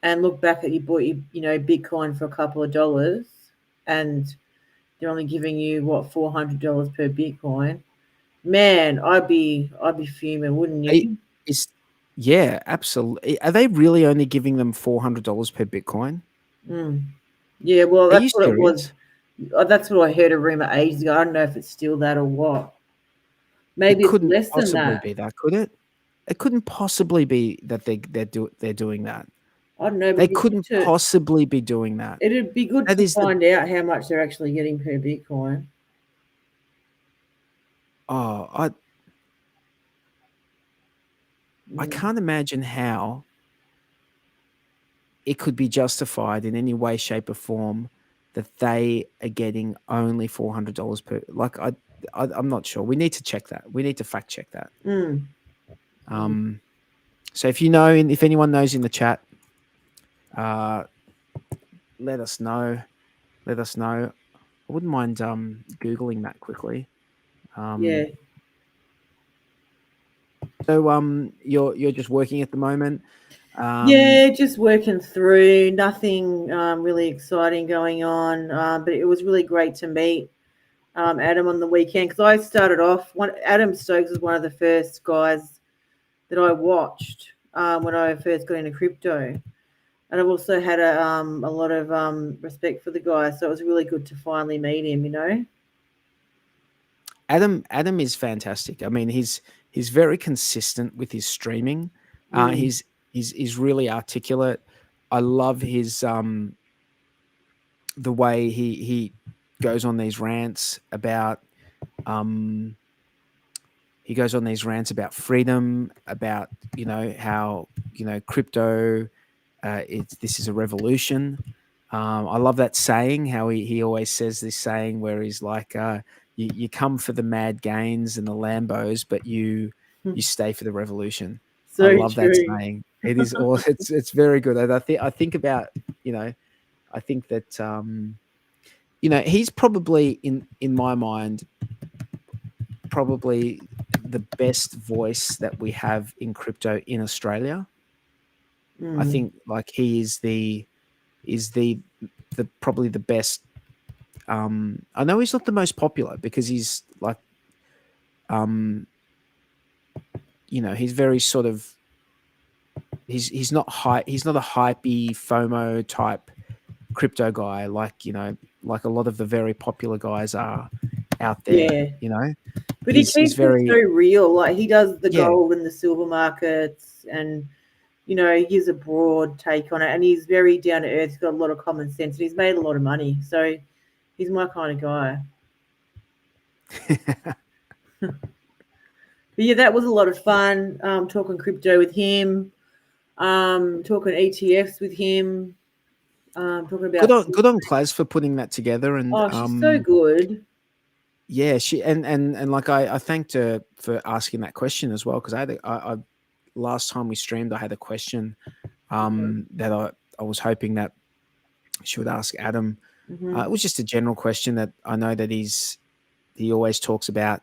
and look back at you bought you know, Bitcoin for a couple of dollars, and they're only giving you what, $400 per Bitcoin. Man, I'd be fuming, wouldn't you? Yeah, absolutely. Are they really only giving them $400 per Bitcoin? Yeah, well, Are you that's what it was. serious? That's what I heard a rumor ages ago. I don't know if it's still that or what. Maybe It it's couldn't less than possibly that. be that, could it? It couldn't possibly be that they're doing that. I don't know. But They couldn't possibly be doing that. It'd be good That to is find out how much they're actually getting per Bitcoin. I can't imagine how it could be justified in any way, shape, or form that they are getting only $400 per. Like, I'm not sure. We need to check that. We need to fact check that. So if you know, if anyone knows in the chat, let us know. Let us know. I wouldn't mind Googling that quickly. Yeah. So you're just working at the moment. Yeah, just working through. Nothing really exciting going on. But it was really great to meet Adam on the weekend, because I started off. Adam Stokes was one of the first guys that I watched when I first got into crypto, and I've also had a lot of respect for the guy. So it was really good to finally meet him. You know. Adam is fantastic. I mean, he's very consistent with his streaming. He's really articulate. I love his the way he goes on these rants about freedom, about how crypto this is a revolution. I love that saying, how he always says this saying where he's like, you come for the mad gains and the Lambos, but you stay for the revolution. So I love that true. saying. It is all it's very good. And I think about, I think that he's probably in my mind probably the best voice that we have in crypto in Australia. I think like he is the probably the best. I know he's not the most popular because he's like, he's very sort of, he's not high. He's not a hypey FOMO type crypto guy like like a lot of the very popular guys are out there. But he's he keeps very it so real. Like he does the gold and the silver markets, and he gives a broad take on it. And he's very down to earth. He's got a lot of common sense. And he's made a lot of money, so he's my kind of guy. But yeah, that was a lot of fun. Talking crypto with him, talking ETFs with him, talking about good on Claz for putting that together. And she's so good. Yeah, she and like I thanked her for asking that question as well, because I last time we streamed I had a question that I was hoping that she would ask Adam. It was just a general question that I know that he always talks about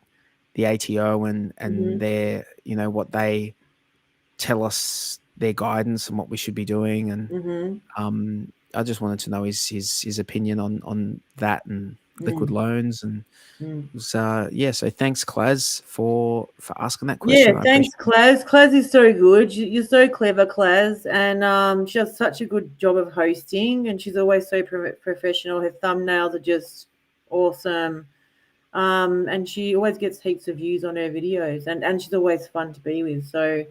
the ATO and their what they tell us, their guidance and what we should be doing, and I just wanted to know his opinion on that and liquid loans, and it was, so thanks Claz for asking that question. Yeah, thanks Claz. Claz is so good. You're so clever, Claz, and she does such a good job of hosting, and she's always so professional. Her thumbnails are just awesome, and she always gets heaps of views on her videos, and she's always fun to be with. So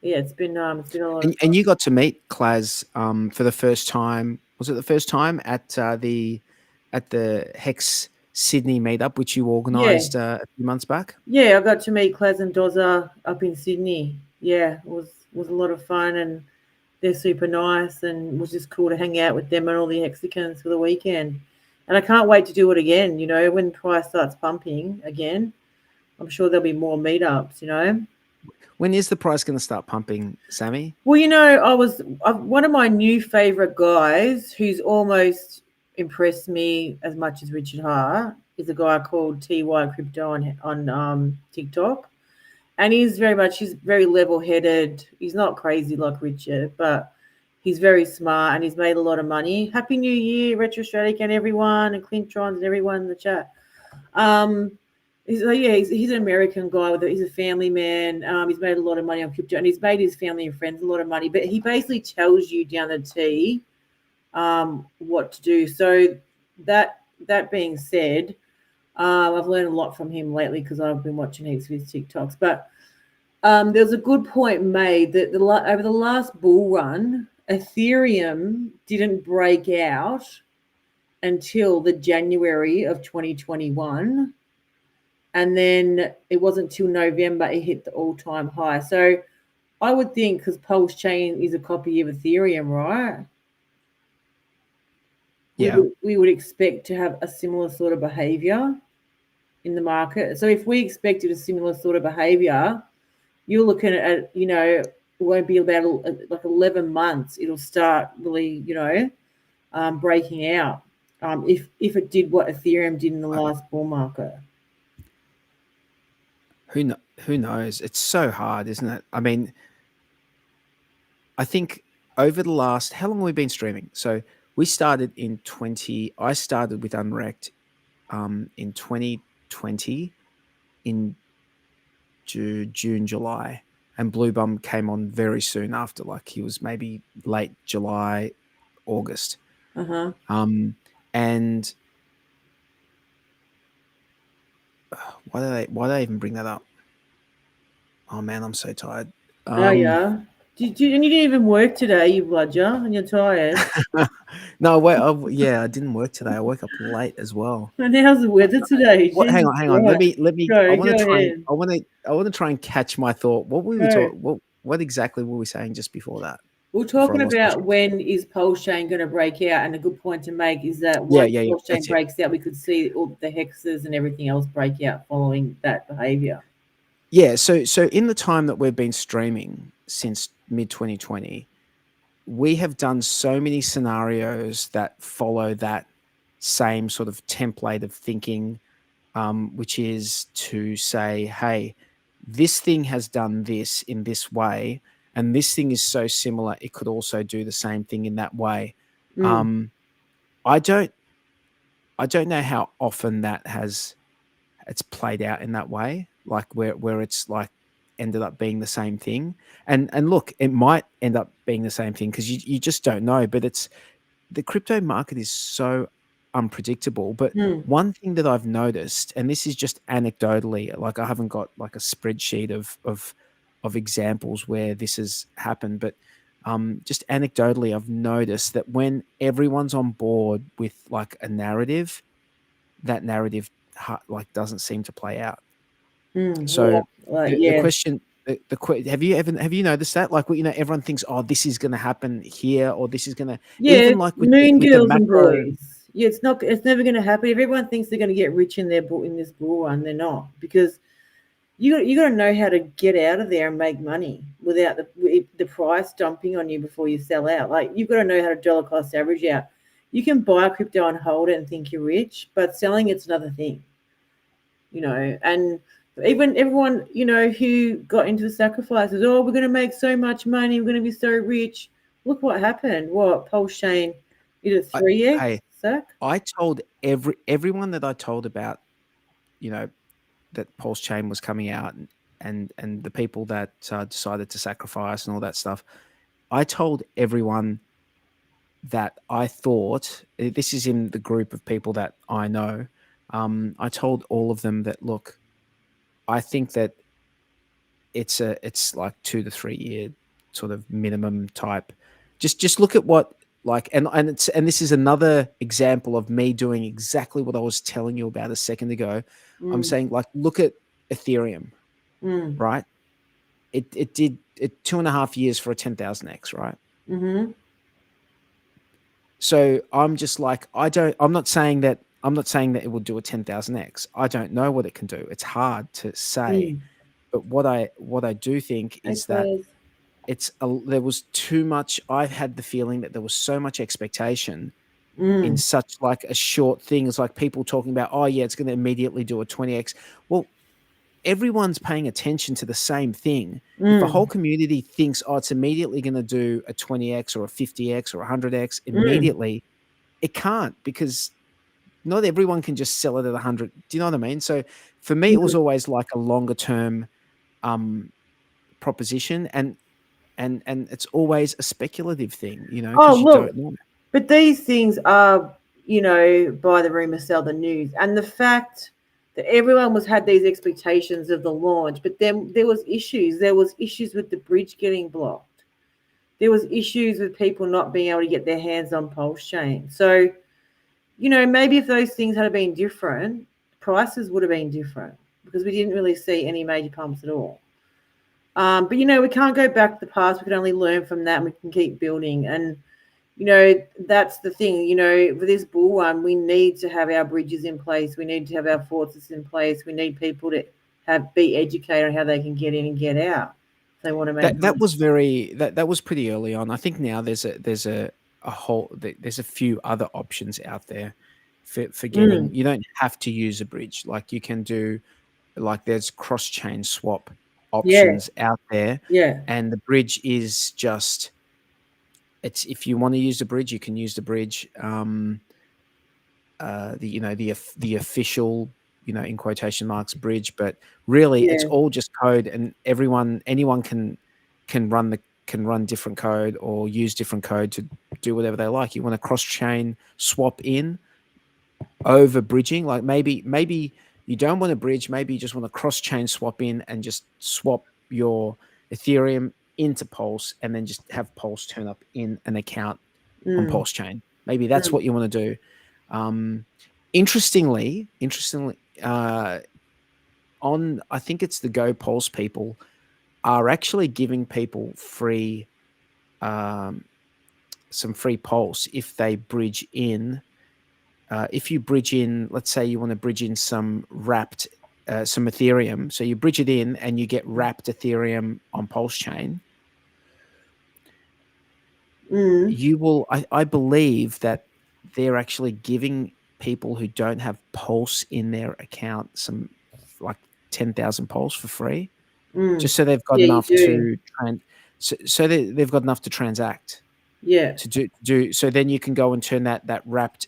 yeah, it's been a lot of fun. And you got to meet Claz for the first time. Was it the first time at the Hex Sydney meetup, which you organised a few months back? Yeah, I got to meet Claz and Doza up in Sydney. Yeah, it was a lot of fun, and they're super nice, and it was just cool to hang out with them and all the Hexicans for the weekend. And I can't wait to do it again, when price starts pumping again. I'm sure there'll be more meetups, When is the price going to start pumping, Sammy? Well, one of my new favourite guys who's almost impressed me as much as Richard Ha is a guy called TY Crypto on TikTok. And he's very level-headed. He's not crazy like Richard, but he's very smart and he's made a lot of money. Happy New Year, Retrostratic and everyone, and Clintrons and everyone in the chat. He's an American guy. He's a family man. He's made a lot of money on crypto, and he's made his family and friends a lot of money. But he basically tells you down the T what to do. So that being said, I've learned a lot from him lately because I've been watching heaps of his TikToks. But there's a good point made that over the last bull run, Ethereum didn't break out until the January of 2021. And then it wasn't till November it hit the all-time high. So I would think, because PulseChain is a copy of Ethereum, right? Yeah. We would expect to have a similar sort of behavior in the market. So if we expected a similar sort of behavior, you're looking at, it won't be about like 11 months. It'll start really, breaking out if it did what Ethereum did in the last bull market. Who knows? It's so hard, isn't it? I mean, I think over the last, how long have we been streaming? So we started I started with Unwrecked in 2020 in June, July, and Blue Bum came on very soon after, like he was maybe late July, August. And Why did I even bring that up? Oh man, I'm so tired. Oh yeah. And you didn't even work today, you bludger, and you're tired. No, wait. I didn't work today. I woke up late as well. And how's the weather today? Hang on. Let me. Go, I want to try. ahead. I want to try and catch my thought. What were we talking? What exactly were we saying just before that? We're talking about when is PulseChain going to break out, and a good point to make is that once PulseChain breaks out, we could see all the hexes and everything else break out following that behavior. Yeah. So in the time that we've been streaming since mid 2020, we have done so many scenarios that follow that same sort of template of thinking, which is to say, hey, this thing has done this in this way, and this thing is so similar, it could also do the same thing in that way. I don't know how often it's played out in that way, like where it's like ended up being the same thing. And look, it might end up being the same thing because you just don't know. But the crypto market is so unpredictable. But one thing that I've noticed, and this is just anecdotally, like I haven't got like a spreadsheet of examples where this has happened, but just anecdotally, I've noticed that when everyone's on board with like a narrative, that narrative like doesn't seem to play out. So the question, have you noticed that? Like, everyone thinks, oh, this is going to happen here, or this is going to, even like with girls the and macro. boys. Yeah, it's never going to happen. Everyone thinks they're going to get rich in this bull run. They're not, because you got to know how to get out of there and make money without the price dumping on you before you sell out. Like, you've got to know how to dollar cost average out. You can buy crypto and hold it and think you're rich, but selling it's another thing. And even everyone, who got into the sacrifices, oh, we're going to make so much money, we're going to be so rich. Look what happened. What, PulseChain, is it 3x? Hey, I told everyone that I told about, that PulseChain was coming out and the people that decided to sacrifice and all that stuff. I told everyone that I thought, this is in the group of people that I know, I told all of them that, look, I think that it's like 2 to 3 year sort of minimum type. Just look at what, like, and this is another example of me doing exactly what I was telling you about a second ago. I'm saying, like, look at Ethereum, right? It did 2.5 years for a 10,000x, right? So I'm just like, I'm not saying that it will do a 10,000x. I don't know what it can do. It's hard to say. But what I do think is that there was too much. I had the feeling that there was so much expectation in such like a short thing. It's like people talking about, oh yeah, it's going to immediately do a 20x. Well, everyone's paying attention to the same thing. If the whole community thinks, oh, it's immediately going to do a 20x or a 50x or a 100x immediately, it can't, because not everyone can just sell it at 100. Do you know what I mean? So for me, it was always like a longer term proposition, and it's always a speculative thing, because you don't know. But these things are, buy the rumor, sell the news. And the fact that everyone had these expectations of the launch, but then there was issues. There was issues with the bridge getting blocked. There was issues with people not being able to get their hands on PulseChain. So, maybe if those things had been different, prices would have been different, because we didn't really see any major pumps at all. But, we can't go back to the past. We can only learn from that, and we can keep building. And, that's the thing, for this bull run, we need to have our bridges in place. We need to have our forces in place. We need people to be educated on how they can get in and get out. If they want to make that was that was pretty early on. I think now there's a few other options out there for getting. You don't have to use a bridge. Like, you can do, like, there's cross-chain swap options out there. And the bridge is just, if you want to use the bridge, you can use the bridge. The official, in quotation marks, bridge, but really it's all just code, and anyone can run different code or use different code to do whatever they like. You want to cross-chain swap in over bridging, like maybe you don't want to bridge, maybe you just want to cross-chain swap in and just swap your Ethereum into Pulse and then just have Pulse turn up in an account on PulseChain. Maybe that's what you want to do. Interestingly, on, I think it's the Go Pulse people are actually giving people free, some free Pulse if they bridge in. If you bridge in, let's say you want to bridge in some wrapped, some Ethereum. So you bridge it in and you get wrapped Ethereum on PulseChain. You will, I believe that they're actually giving people who don't have Pulse in their account some like 10,000 Pulse for free, just so they've got enough to so they've got enough to transact. Yeah. To do so, then you can go and turn that wrapped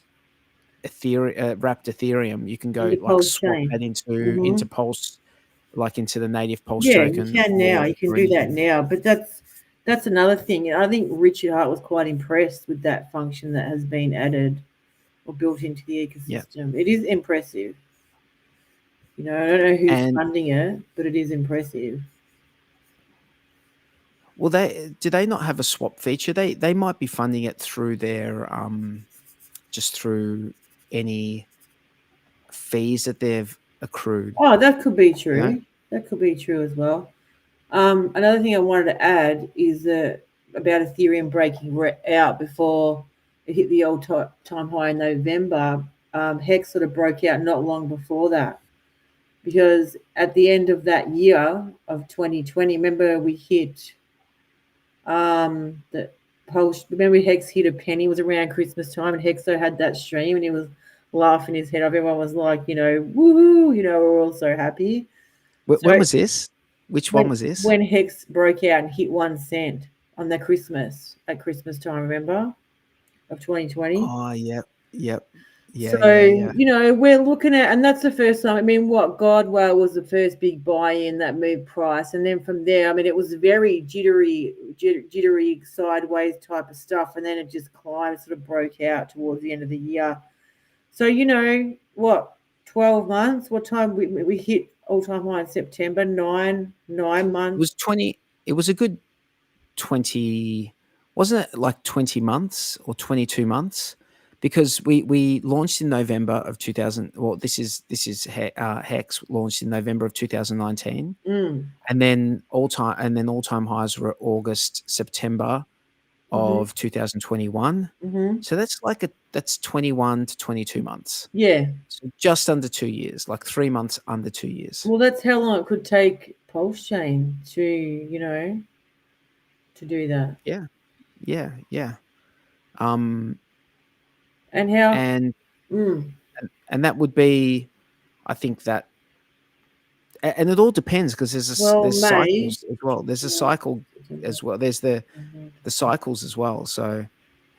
Ethereum. You can go Into like swap PulseChain. that into Pulse, like into the native Pulse Yeah, token. you can now. You can do that anything. now. But that's another thing. I think Richard Hart was quite impressed with that function that has been added or built into the ecosystem. It is impressive. You know, I don't know who's funding it, but it is impressive. Well, do they not have a swap feature? They might be funding it through their just through any fees that they've accrued. Oh, that could be true. You know? That could be true as well. Another thing I wanted to add is about Ethereum breaking out before it hit the all-time high in November. Hex sort of broke out not long before that, because at the end of that year of 2020, remember we hit the Pulse. Remember Hex hit a penny. It was around Christmas time, and Hexo had that stream, and he was laughing his head off. Everyone was like, you know, woohoo! You know, we're all so happy. When was this? Which one was this? When Hex broke out and hit 1 cent on the Christmas time, remember, of 2020. Oh, yep. Yeah, you know, we're looking at, and that's the first time. I mean, Godwell was the first big buy-in that moved price, and then from there, I mean, it was very jittery sideways type of stuff, and then it just climbed, sort of broke out towards the end of the year. So, you know, 12 months? What time we hit all-time high in September? 9 months. It was a good 20, wasn't it like 20 months or 22 months? Because we launched in November of 2000. Well, this is Hex launched in November of 2019, and then all-time highs were August, September of 2021. So that's 21 to 22 months. Yeah. So just under 2 years, like 3 months under 2 years. Well, that's how long it could take PulseChain to, you know, to do that. Yeah. And how? And that would be, I think that, and it all depends because there's cycles as well. There's a cycle as well. There's the cycles as well. So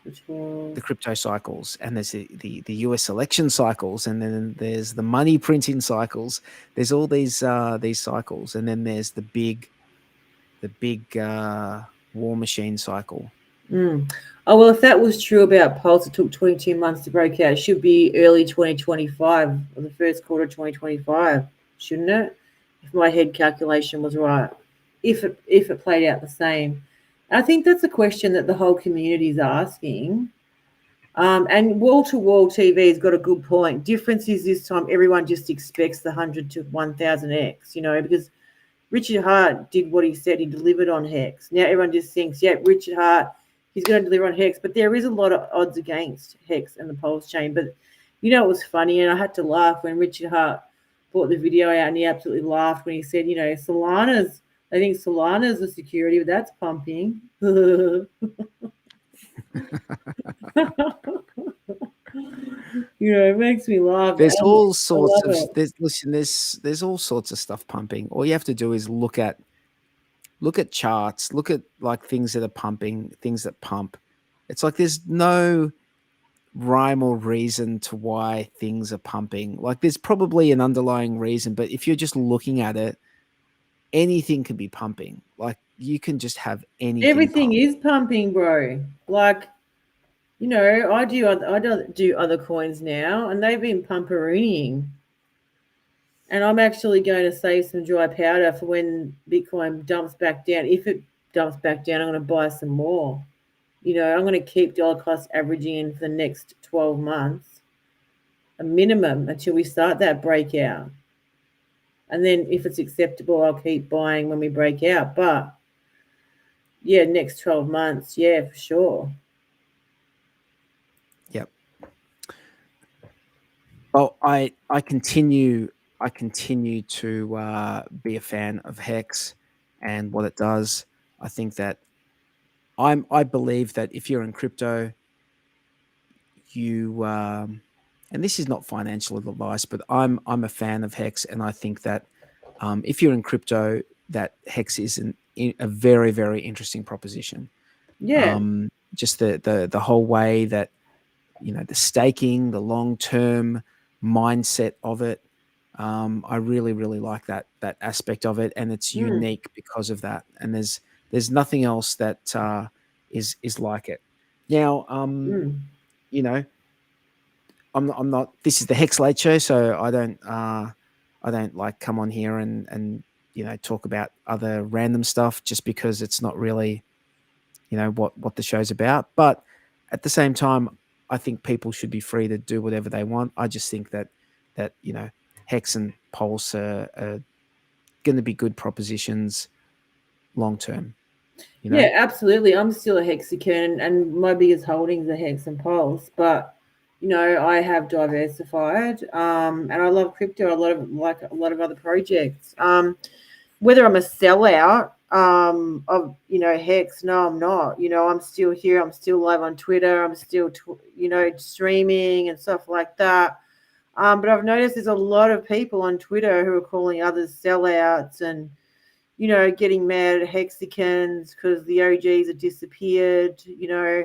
the crypto cycles, and there's the US election cycles, and then there's the money printing cycles. There's all these cycles, and then there's the big war machine cycle. Oh, well, if that was true about Pulse, it took 22 months to break out. It should be early 2025 or the first quarter of 2025, shouldn't it? If my head calculation was right, if it played out the same. I think that's a question that the whole community is asking. And wall-to-wall TV has got a good point. Difference is this time everyone just expects the 100 to 1000x, you know, because Richard Hart did what he said. He delivered on Hex. Now everyone just thinks, yeah, Richard Hart, he's going to deliver on Hex. But there is a lot of odds against Hex and the PulseChain. But, you know, it was funny, and I had to laugh when Richard Hart brought the video out, and he absolutely laughed when he said, you know, I think Solana's a security, but that's pumping. You know, it makes me laugh. There's all sorts of there's all sorts of stuff pumping. All you have to do is look at charts, look at like things that are pumping, things that pump. It's like there's no rhyme or reason to why things are pumping. Like there's probably an underlying reason, but if you're just looking at it, anything can be pumping. Like you can just have anything. Everything is pumping, bro. Like, you know, I do other coins now, and they've been pumperooning. And I'm actually going to save some dry powder for when Bitcoin dumps back down. If it dumps back down, I'm going to buy some more. You know, I'm going to keep dollar cost averaging in for the next 12 months, a minimum, until we start that breakout. And then if it's acceptable, I'll keep buying when we break out. But yeah, next 12 months, yeah, for sure. Yep. Well, I continue to be a fan of Hex and what it does. I think that I believe that if you're in crypto, you and this is not financial advice, but I'm a fan of Hex, and I think that if you're in crypto, that Hex is a very, very interesting proposition. Yeah. Just the whole way that, you know, the staking, the long-term mindset of it. I really, really like that aspect of it, and it's unique because of that. And there's nothing else that is like it. Now, you know, I'm not. This is the Hex Late Show, so I don't like come on here and you know, talk about other random stuff just because it's not really, you know, what the show's about. But at the same time, I think people should be free to do whatever they want. I just think that you know, Hex and Pulse are going to be good propositions long term. You know? Yeah, absolutely. I'm still a Hexagon, and my biggest holdings are Hex and Pulse. But you know, I have diversified, and I love crypto. A lot of other projects. Whether I'm a sellout of, you know, Hex, no, I'm not. You know, I'm still here. I'm still live on Twitter. I'm still, you know, streaming and stuff like that. But I've noticed there's a lot of people on Twitter who are calling others sellouts and, you know, getting mad at Hexicans because the OGs have disappeared. Yeah,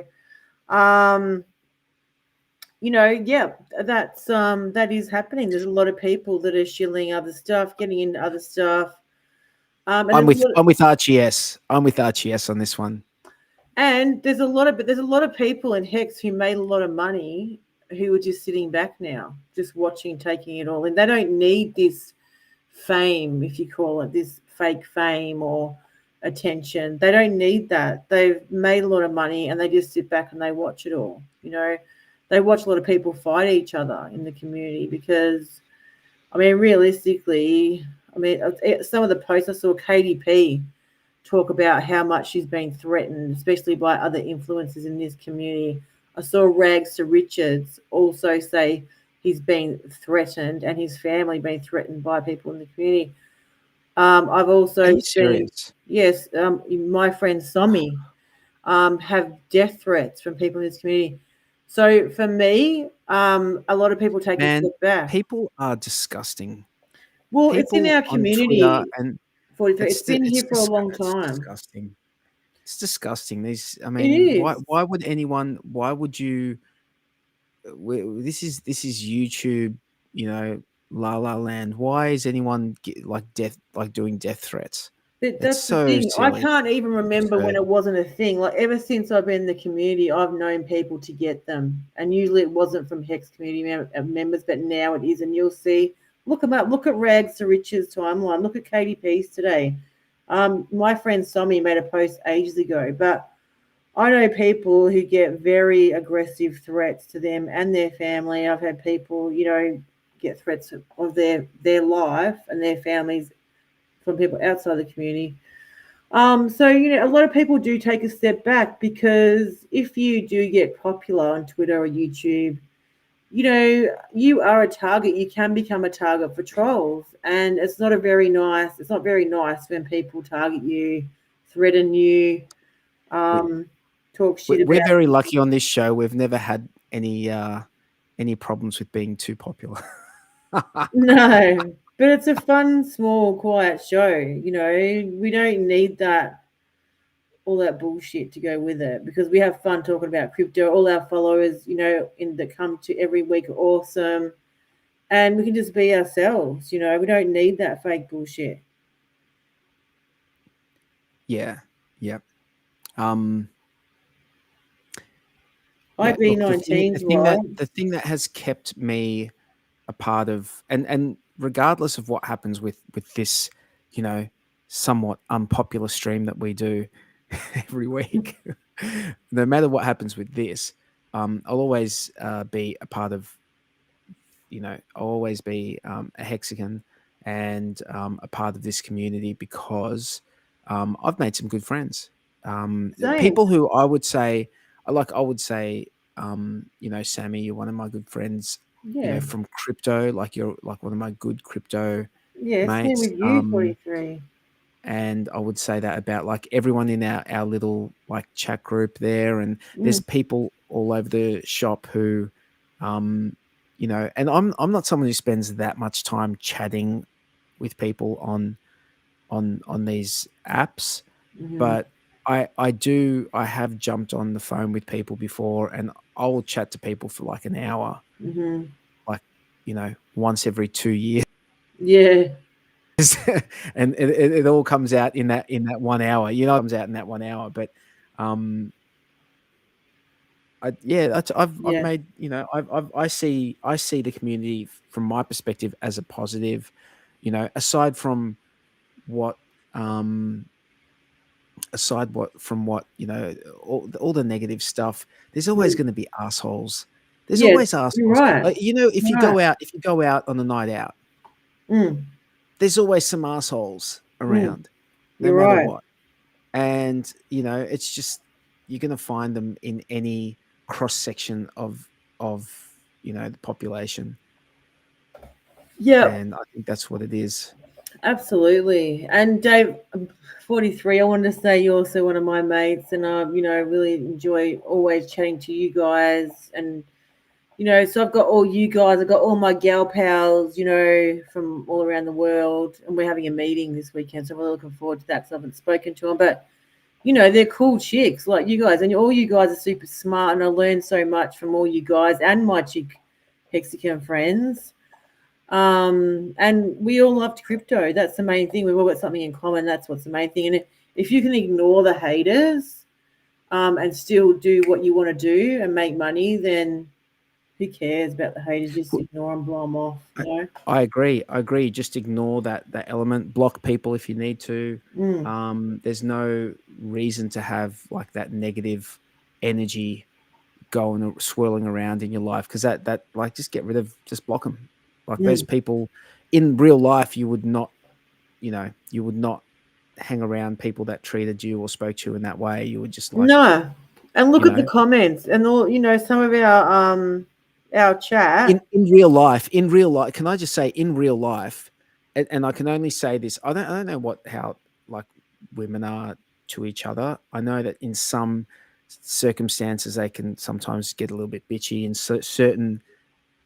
that is happening. There's a lot of people that are shilling other stuff, getting into other stuff. I'm with RGS. I'm with RGS on this one. And there's a lot of people in Hex who made a lot of money who are just sitting back now, just watching, taking it all in. They don't need this fame, if you call it, this fake fame or attention. They don't need that. They've made a lot of money and they just sit back and they watch it all. You know, they watch a lot of people fight each other in the community because, I mean, realistically, some of the posts I saw KDP talk about how much she's been threatened, especially by other influencers in this community. I saw Rags to Richards also say he's been threatened and his family been threatened by people in the community. I've also seen, yes, my friend Sammy have death threats from people in this community. So for me, a lot of people take a step back. People are disgusting. Well, it's in our community. And 43. It's been here for a long time. It's disgusting. It's disgusting. I mean, why would anyone? Why would you? This is YouTube. You know, La La Land. Why is anyone doing death threats? That's the thing. Silly. I can't even remember when it wasn't a thing. Like, ever since I've been in the community, I've known people to get them, and usually it wasn't from Hex community members, but now it is. And you'll see. Look them up. Look at Rags to Riches timeline. Look at KDP's today. My friend Sammy made a post ages ago, but I know people who get very aggressive threats to them and their family. I've had people, you know, get threats of their life and their families from people outside the community. So, you know, a lot of people do take a step back because if you do get popular on Twitter or YouTube, you know, you are a target. You can become a target for trolls, and it's not very nice when people target you, threaten you, talk shit about. We're very lucky on this show. We've never had any problems with being too popular. No, but it's a fun, small, quiet show. You know, we don't need all that bullshit to go with it because we have fun talking about crypto. All our followers, you know, that come to every week are awesome, and we can just be ourselves. You know, we don't need that fake bullshit. Yeah. Yep. IP19's right. The thing that has kept me a part of, and regardless of what happens with this, you know, somewhat unpopular stream that we do every week, no matter what happens with this, I'll always be a part of, you know, I'll always be a hexagon and a part of this community because I've made some good friends. People who I would say, you know, Sammy, you're one of my good friends. You Yeah. know, from crypto, like you're like one of my good crypto Yeah, same mates. with you, 43. And I would say that about like everyone in our little like chat group there, and there's people all over the shop who, you know, and I'm not someone who spends that much time chatting with people on these apps, but I have jumped on the phone with people before, and I'll chat to people for like an hour, like, you know, once every 2 years. Yeah. And it all comes out in that 1 hour, you know, it comes out in that 1 hour. But I've made, you know, I see the community from my perspective as a positive, you know, aside from what you know, all the negative stuff. There's always going to be assholes. There's always assholes. You're right. Like, you know, if you go out on a night out, there's always some assholes around, no matter what. And you know, it's just, you're going to find them in any cross section of you know, the population. Yeah, and I think that's what it is. Absolutely. And Dave, 43, I wanted to say you're also one of my mates, and you know, really enjoy always chatting to you guys. And you know, so I've got all you guys, I've got all my gal pals, you know, from all around the world, and we're having a meeting this weekend, so I'm really looking forward to that because I haven't spoken to them. But you know, they're cool chicks like you guys, and all you guys are super smart, and I learned so much from all you guys and my chick Mexican friends. And we all loved crypto. That's the main thing. We've all got something in common. That's what's the main thing. And if you can ignore the haters, and still do what you want to do and make money, then who cares about the haters? Just ignore them, blow them off. You know? I agree. Just ignore that element. Block people if you need to. There's no reason to have like that negative energy going swirling around in your life, because that like, just get rid of, just block them. Like those people in real life, you would not hang around people that treated you or spoke to you in that way. You would just like, no. And look at the comments and all, you know, some of our chat in real life. Can I just say, in real life, and I can only say this, I don't know how like women are to each other. I know that in some circumstances they can sometimes get a little bit bitchy in certain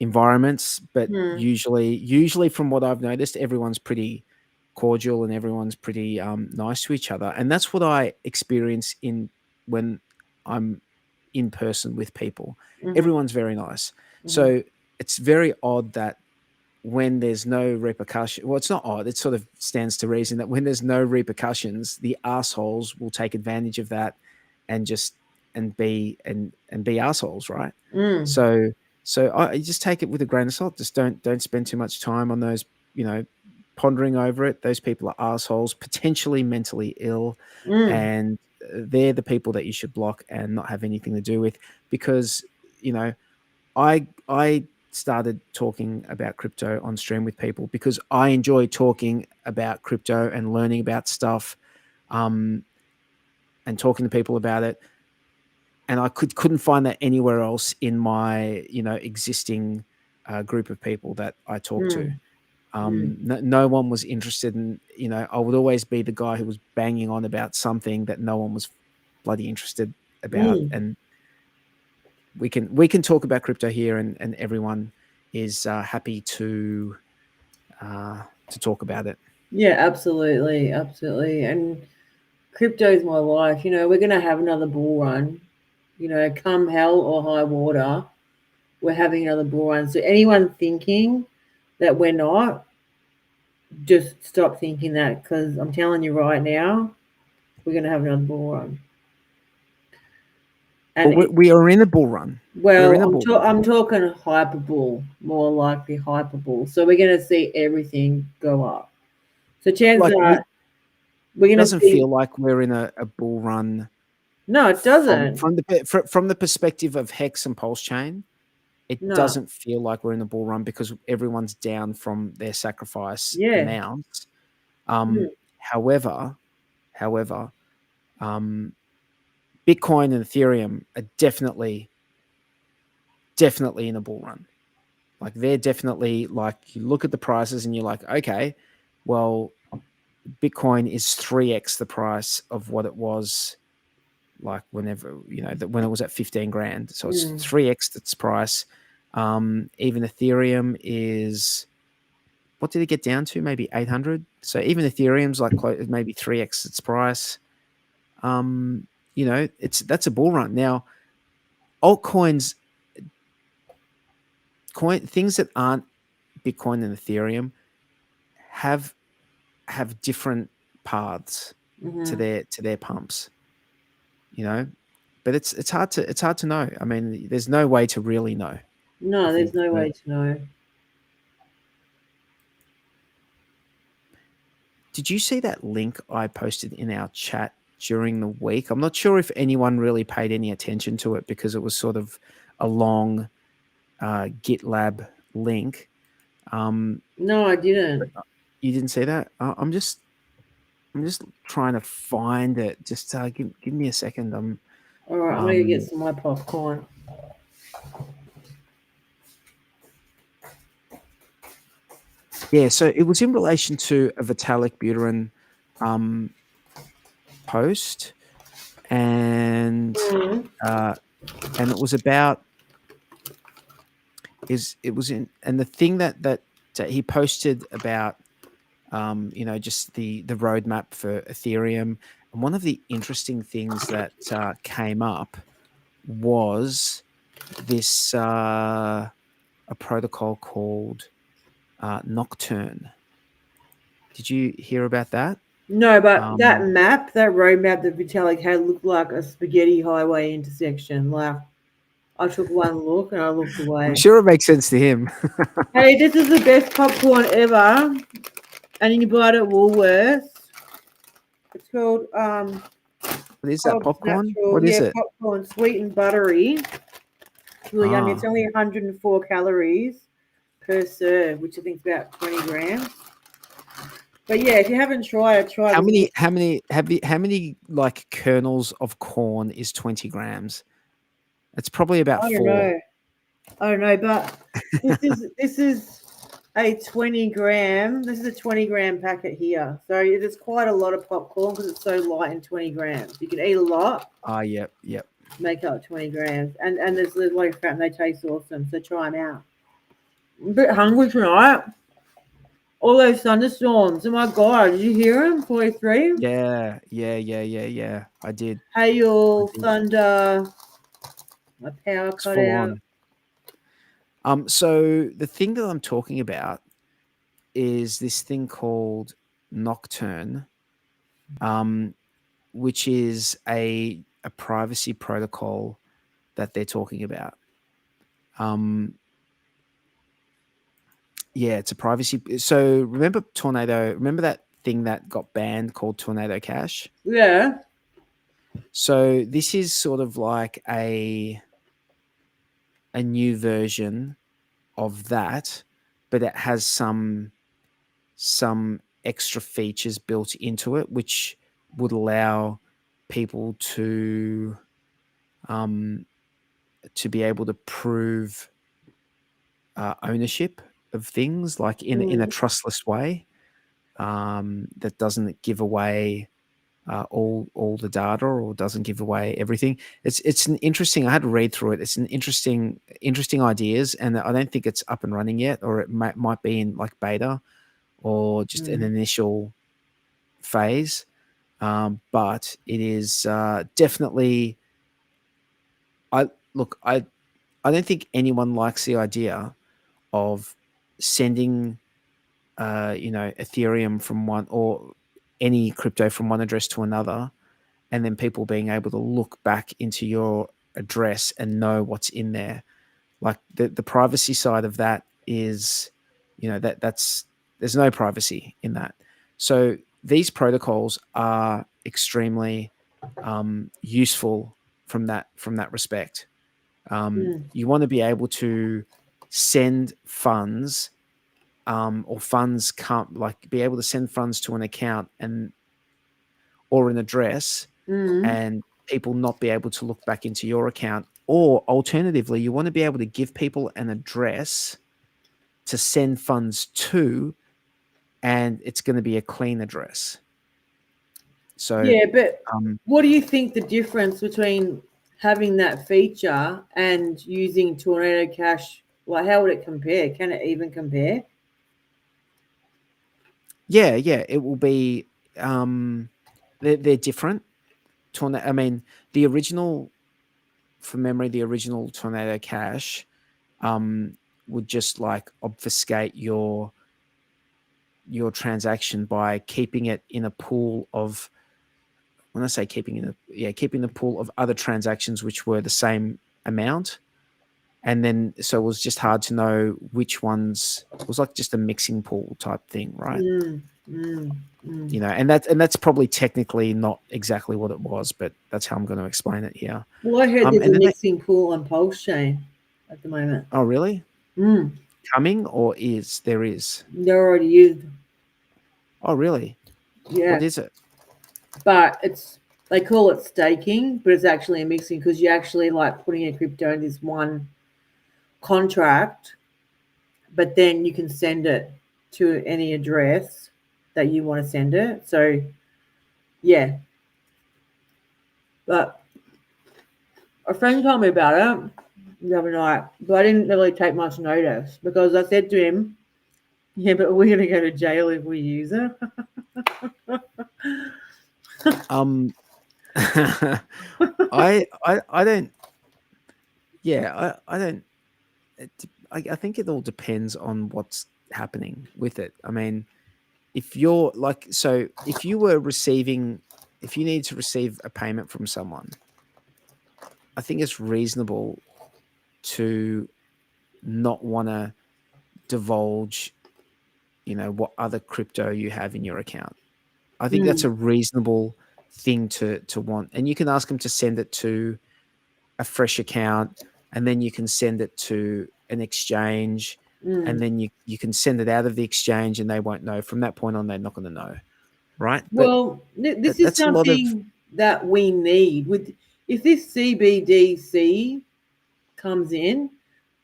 environments, but usually from what I've noticed, everyone's pretty cordial and everyone's pretty nice to each other. And that's what I experience when I'm in person with people. Everyone's very nice. So it's very odd that when there's no repercussion, well, it's not odd, it sort of stands to reason that when there's no repercussions, the assholes will take advantage of that and be assholes, right? So I just take it with a grain of salt. Just don't spend too much time on those, you know, pondering over it. Those people are assholes, potentially mentally ill, and they're the people that you should block and not have anything to do with. Because, you know, I started talking about crypto on stream with people because I enjoy talking about crypto and learning about stuff, and talking to people about it. And I couldn't find that anywhere else in my, you know, existing group of people that I talk to. No one was interested in, you know, I would always be the guy who was banging on about something that no one was bloody interested about. And we can talk about crypto here, and everyone is happy to talk about it. Yeah, absolutely. And crypto is my life. You know, we're going to have another bull run. You know, come hell or high water, we're having another bull run. So anyone thinking that we're not, just stop thinking that, because I'm telling you right now, we're going to have another bull run. And Well, we are in a bull run. We're in a well, bull run. I'm talking hyperbull, more likely hyperbull. So we're going to see everything go up. So chances Like, are we're It going to doesn't see. feel like we're in a bull run. No, it doesn't. From the perspective of Hex and PulseChain, it No. doesn't feel like we're in a bull run because everyone's down from their sacrifice Yeah. amounts. However, Bitcoin and Ethereum are definitely in a bull run. Like, they're definitely, like, you look at the prices and you're like, okay, well, Bitcoin is 3x the price of what it was, like, whenever, when it was at 15 grand. So it's 3x its price. Even Ethereum is, what did it get down to? Maybe 800. So even Ethereum's like maybe 3x its price. That's a bull run. Now, altcoins, things that aren't Bitcoin and Ethereum have different paths to their pumps, but it's hard to know. I mean, there's no way to really know. No, there's no way to know. Did you see that link I posted in our chat during the week? I'm not sure if anyone really paid any attention to it because it was sort of a long GitLab link. No, I didn't. You didn't see that? I'm just trying to find it. Just give me a second. All right, I'm gonna get some of my popcorn. Yeah, so it was in relation to a Vitalik Buterin post, and it was about the thing that he posted about just the roadmap for Ethereum. And one of the interesting things that came up was this a protocol called Nocturne. Did you hear about that? No, but that roadmap that Vitalik had looked like a spaghetti highway intersection. Like, I took one look and I looked away. I'm sure it makes sense to him. Hey, this is the best popcorn ever, and you buy it at Woolworths. It's called What is that, popcorn? Natural. What is it? Popcorn, sweet and buttery. It's really yummy. It's only 104 calories per serve, which I think is about 20 grams. But yeah, if you haven't tried it, try it. How many like kernels of corn is 20 grams? It's probably about 4. I don't know, but this is a 20 gram. This is a 20 gram packet here. So it is quite a lot of popcorn because it's so light in 20 grams. You can eat a lot. Yep. Make up 20 grams. And there's a lot of fat and they taste awesome. So try them out. I'm a bit hungry tonight. All those thunderstorms. Oh my God, did you hear them? 43? Yeah. I did. Hail, thunder. My power It's cut full out. on. So the thing that I'm talking about is this thing called Nocturne, which is a privacy protocol that they're talking about. Yeah, it's a privacy. So remember Tornado? Remember that thing that got banned called Tornado Cash? Yeah. So this is sort of like a new version of that, but it has some extra features built into it, which would allow people to be able to prove ownership of things, like in a trustless way, that doesn't give away all the data or doesn't give away everything. It's an interesting. I had to read through it. It's an interesting ideas, and I don't think it's up and running yet, or it might be in like beta or just an initial phase. But it is definitely. I don't think anyone likes the idea of sending Ethereum from one or any crypto from one address to another, and then people being able to look back into your address and know what's in there. Like the privacy side of that is, that's there's no privacy in that. So these protocols are extremely useful from that respect. You want to be able to send funds, or funds can't, like, be able to send funds to an account or an address, and people not be able to look back into your account. Or alternatively, you want to be able to give people an address to send funds to, and it's going to be a clean address. So yeah, but what do you think the difference between having that feature and using Tornado Cash? Like, how would it compare? Can it even compare? Yeah, it will be. They're different. I mean, the original, from memory, the original Tornado Cash would just like obfuscate your transaction by keeping it in a pool of, when I say keeping the pool of other transactions which were the same amount. And then, so it was just hard to know which ones. It was like just a mixing pool type thing, right? And that's probably technically not exactly what it was, but that's how I'm going to explain it here. Well, I heard there's a mixing pool on PulseChain at the moment. Oh, really? Coming, or is there? They're already used. Oh, really? Yeah. What is it? But they call it staking, but it's actually a mixing, because you're actually like putting a crypto in this one contract, but then you can send it to any address that you want to send it. So yeah, but a friend told me about it the other night, but I didn't really take much notice, because I said to him, yeah, but we're going to go to jail if we use it. I don't. Yeah, I don't. I think it all depends on what's happening with it. I mean, if you're like, so if you need to receive a payment from someone, I think it's reasonable to not want to divulge, what other crypto you have in your account. I think that's a reasonable thing to want. And you can ask them to send it to a fresh account, and then you can send it to an exchange, and then you can send it out of the exchange, and they won't know. From that point on, they're not going to know, right? Well, this is something that we need. If this CBDC comes in,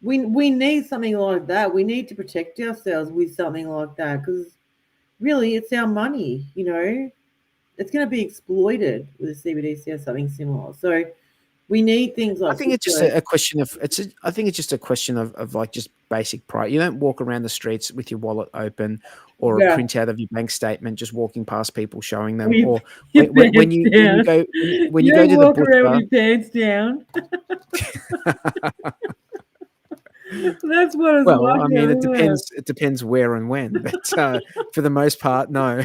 we need something like that. We need to protect ourselves with something like that, because really, it's our money. It's going to be exploited with a CBDC or something similar. So we need things like. I think it's just a question of I think it's just a question of like just basic pride. You don't walk around the streets with your wallet open, or a printout of your bank statement, just walking past people showing them. Or when you go to the butcher, around with your pants down. That's what it's like. Well, I mean, it depends. It depends where and when, but for the most part, no.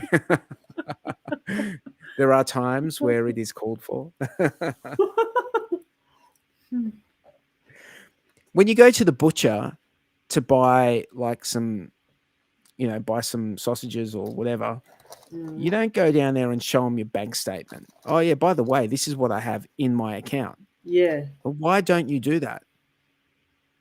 There are times where it is called for. When you go to the butcher to buy like some sausages or whatever, you don't go down there and show them your bank statement. Oh yeah, by the way, this is what I have in my account. Yeah. But why don't you do that?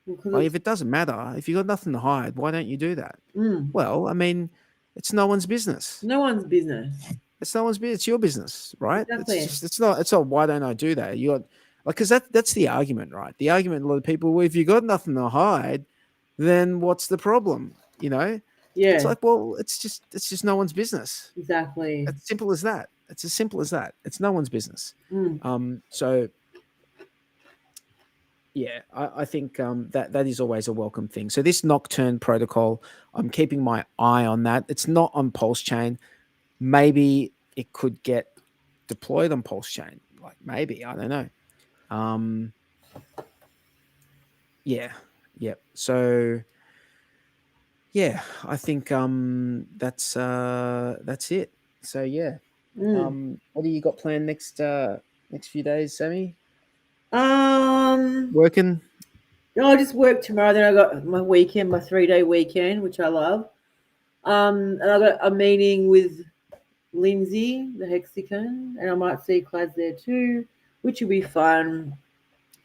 Well, if it doesn't matter, if you've got nothing to hide, why don't you do that? Well, I mean, it's no one's business. No one's business. It's no one's business. It's your business, right? Exactly. It's not. Why don't I do that? You got because that's the argument, right? The argument, a lot of people, well, if you got nothing to hide, then what's the problem? Yeah. It's like, well, it's just no one's business. Exactly. It's simple as that. It's as simple as that. It's no one's business. So. Yeah, I think that is always a welcome thing. So this Nocturne protocol, I'm keeping my eye on that. It's not on PulseChain. Maybe it could get deployed on PulseChain. Like maybe, I don't know. Yeah. So yeah, I think that's it. So yeah. What do you got planned next few days, Sammy? Working? No, I just work tomorrow. Then I got my weekend, my 3-day weekend, which I love. And I got a meeting with Lindsay, the Hexagon, and I might see Clads there too, which will be fun.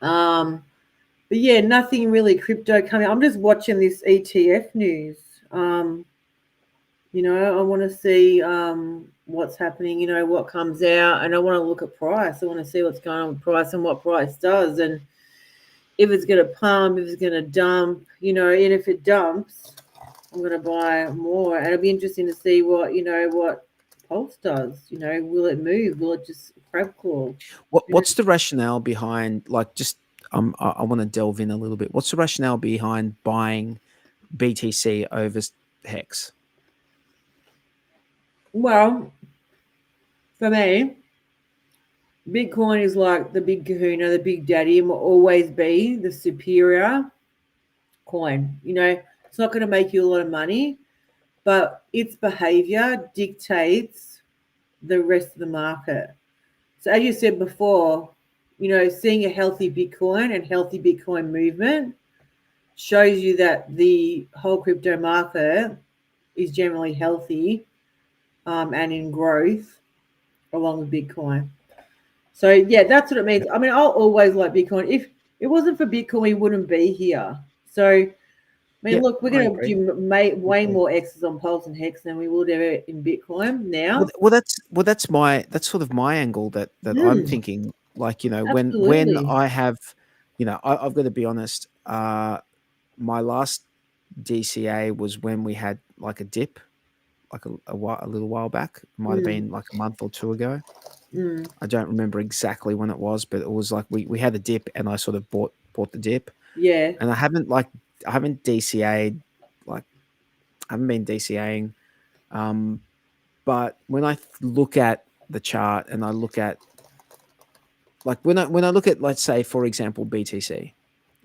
But yeah, nothing really crypto coming. I'm just watching this ETF news. You know, I want to see what's happening, you know, what comes out, and I want to look at price. I want to see what's going on with price and what price does, and if it's going to pump, if it's going to dump, you know, and if it dumps, I'm going to buy more. And it'll be interesting to see what, you know, what Pulse does. You know, will it move? Will it just crab claw? What's the rationale behind, like, just I want to delve in a little bit. What's the rationale behind buying BTC over Hex? Well, for me, Bitcoin is like the big kahuna, the big daddy, and will always be the superior coin. You know, it's not going to make you a lot of money, but its behavior dictates the rest of the market. So as you said before, you know, seeing a healthy Bitcoin and healthy Bitcoin movement shows you that the whole crypto market is generally healthy and in growth along with Bitcoin. So yeah, that's what it means. I mean, I'll always like Bitcoin. If it wasn't for Bitcoin, we wouldn't be here. So, I mean, look, we're going to do way more X's on Pulse and Hex than we will do in Bitcoin now. Well, that's sort of my angle that I'm thinking. Like, you know, when I have, you know, I've got to be honest. My last DCA was when we had like a dip, like a little while back. It might have been like a month or two ago. I don't remember exactly when it was, but it was like we had a dip, and I sort of bought the dip. Yeah. And I haven't DCA'd, like I haven't been DCAing. But when I look at the chart and I look at, like, when I look at, let's say, for example, BTC,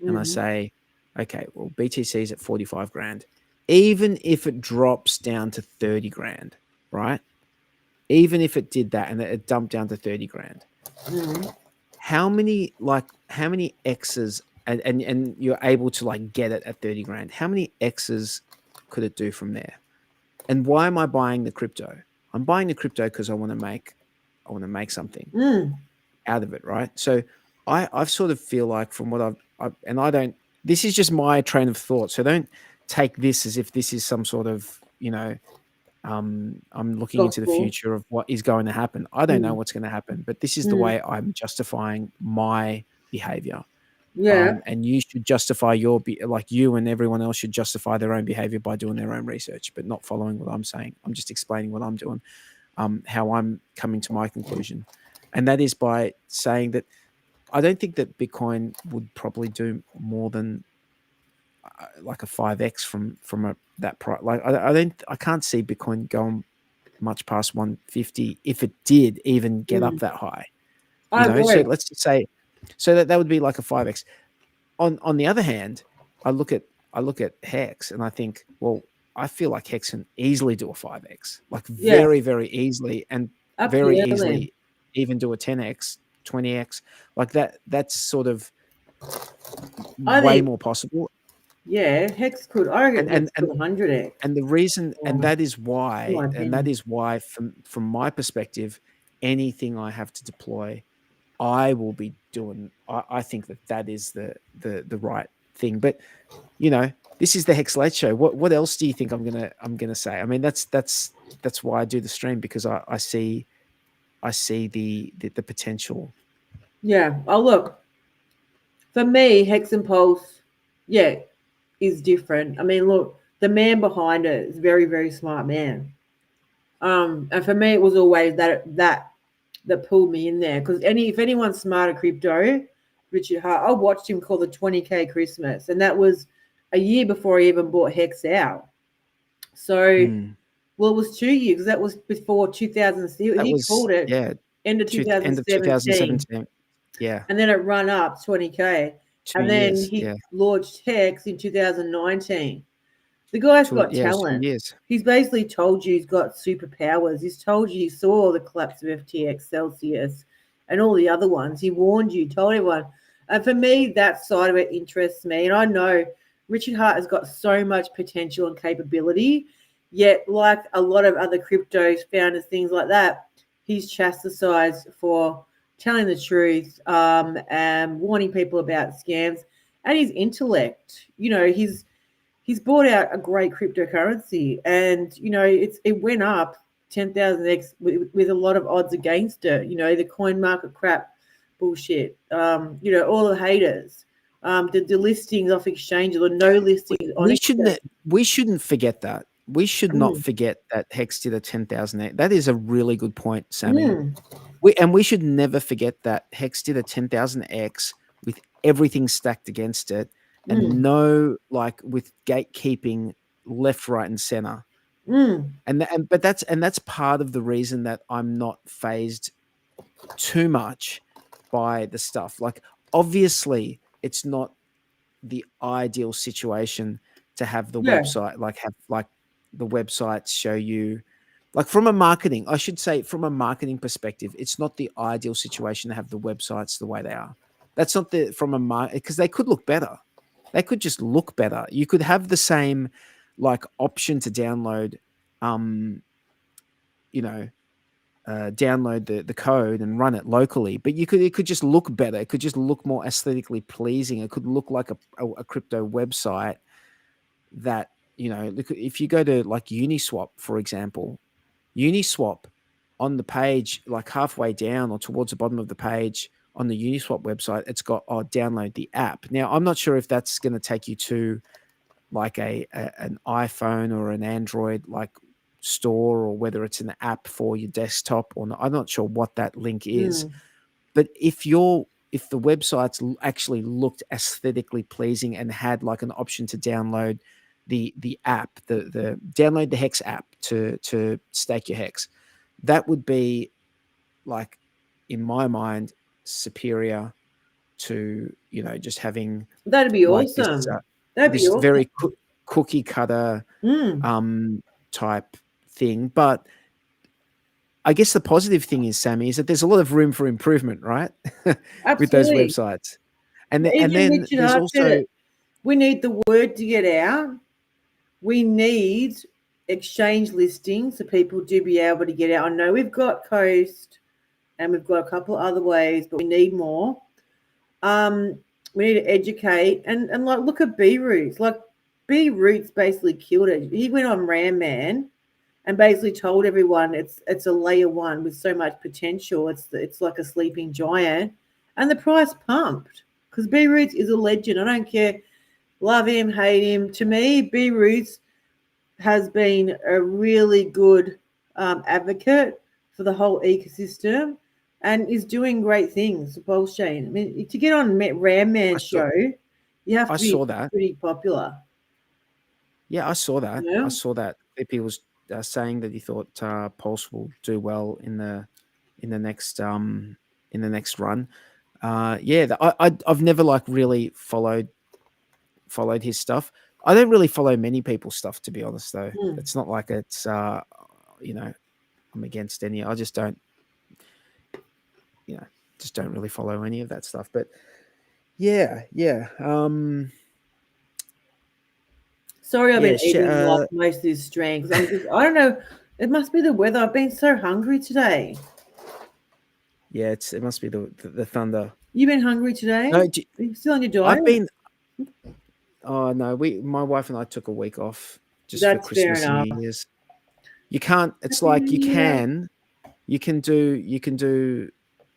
and I say, okay, well, BTC is at 45 grand. Even if it drops down to 30 grand, right? Even if it did that and it dumped down to 30 grand, how many X's and you're able to like get it at 30 grand, how many X's could it do from there? And why am I buying the crypto? I'm buying the crypto because I want to make something out of it, right? So I sort of feel like, from what this is just my train of thought. So don't take this as if this is some sort of, you know, I'm looking into the future of what is going to happen. I don't know what's going to happen, but this is the way I'm justifying my behavior. Yeah. And you should justify like you and everyone else should justify their own behavior by doing their own research, but not following what I'm saying. I'm just explaining what I'm doing, how I'm coming to my conclusion. And that is by saying that I don't think that Bitcoin would probably do more than like a 5x from that price. Like I can't see Bitcoin going much past 150 if it did even get up that high. You know, so let's just say, so that would be like a 5x. On the other hand, I look at Hex and I think, well, I feel like Hex can easily do a 5x, like very, very easily, and very easily even do a 10x, 20x, like that. That's sort of way more possible. Yeah, Hex could. I reckon Hex could 100x. And the reason, and that is why, from my perspective, anything I have to deploy, I will be doing. I think that is the right thing. But you know, this is the Hex Late Show. What else do you think I'm gonna say? I mean, that's why I do the stream, because I see the potential. Yeah. Oh, look. For me, Hex and Pulse, is different. I mean, look, the man behind it is a very, very smart man. And for me, it was always that pulled me in there, because if anyone's smart at crypto, Richard Hart, I watched him call the 20K Christmas, and that was a year before he even bought Hex out. So, well, it was 2 years, because that was before 2000. He called it end of 2017. Yeah. And then it run up 20K. And then he launched Hex in 2019. The guy's got talent. 2 years. He's basically told you he's got superpowers. He's told you he saw the collapse of FTX, Celsius, and all the other ones. He warned you, told everyone. And for me, that side of it interests me. And I know Richard Hart has got so much potential and capability, yet like a lot of other cryptos, founders, things like that, he's chastised for telling the truth and warning people about scams, and his intellect. You know, he's brought out a great cryptocurrency, and you know it went up 10,000x with a lot of odds against it. You know, the coin market crap bullshit. You know, all the haters, the listings off exchanges or no listings on exchange. We shouldn't forget that. We should not forget that Hex did a 10,000x. That is a really good point, Sammy. We should never forget that Hex did a 10,000x with everything stacked against it, and no, like, with gatekeeping left, right, and center. But that's part of the reason that I'm not phased too much by the stuff. Like, obviously, it's not the ideal situation to have the website, like the websites show you, like, from a marketing perspective, it's not the ideal situation to have the websites the way they are. That's not from a market, because they could look better. They could just look better. You could have the same, like, option to download, download the code and run it locally, but it could just look better. It could just look more aesthetically pleasing. It could look like a crypto website that, you know, look, if you go to like Uniswap, for example, Uniswap on the page, like halfway down or towards the bottom of the page on the Uniswap website, it's got, download the app. Now, I'm not sure if that's going to take you to like an iPhone or an Android like store, or whether it's an app for your desktop or not. I'm not sure what that link is. But if the websites actually looked aesthetically pleasing and had like an option to download the app, the download the Hex app to stake your Hex, that would be, like, in my mind, superior to, you know, just having, that'd be like, awesome. That'd be awesome. Very cookie cutter type thing. But I guess the positive thing is, Sammy, is that there's a lot of room for improvement, right? With those websites. And then there's also, we need the word to get out. We need exchange listings so people do be able to get out. I know we've got Coast and we've got a couple other ways, but we need more. We need to educate and like, look at B Roots. Like, B Roots basically killed it. He went on Ram Man and basically told everyone it's a layer one with so much potential. It's like a sleeping giant, and the price pumped because B Roots is a legend. I don't care, love him, hate him. To me, B Roots has been a really good advocate for the whole ecosystem and is doing great things for PulseChain. I mean, to get on Ram Man show, you have to be pretty popular. Yeah, I saw that. Yeah. I saw that. He was saying that he thought Pulse will do well in the next run. I've never like really followed his stuff. I don't really follow many people's stuff, to be honest, though. It's not like it's you know, I'm against any. I just don't, you know, don't really follow any of that stuff. But yeah. Sorry, I've been eating like most of this strength. I don't know. It must be the weather. I've been so hungry today. Yeah, it must be the thunder. You've been hungry today? No, Are you still on your diet? I've been. Oh no, my wife and I took a week off just for Christmas and New Year's. You can't. It's like you can do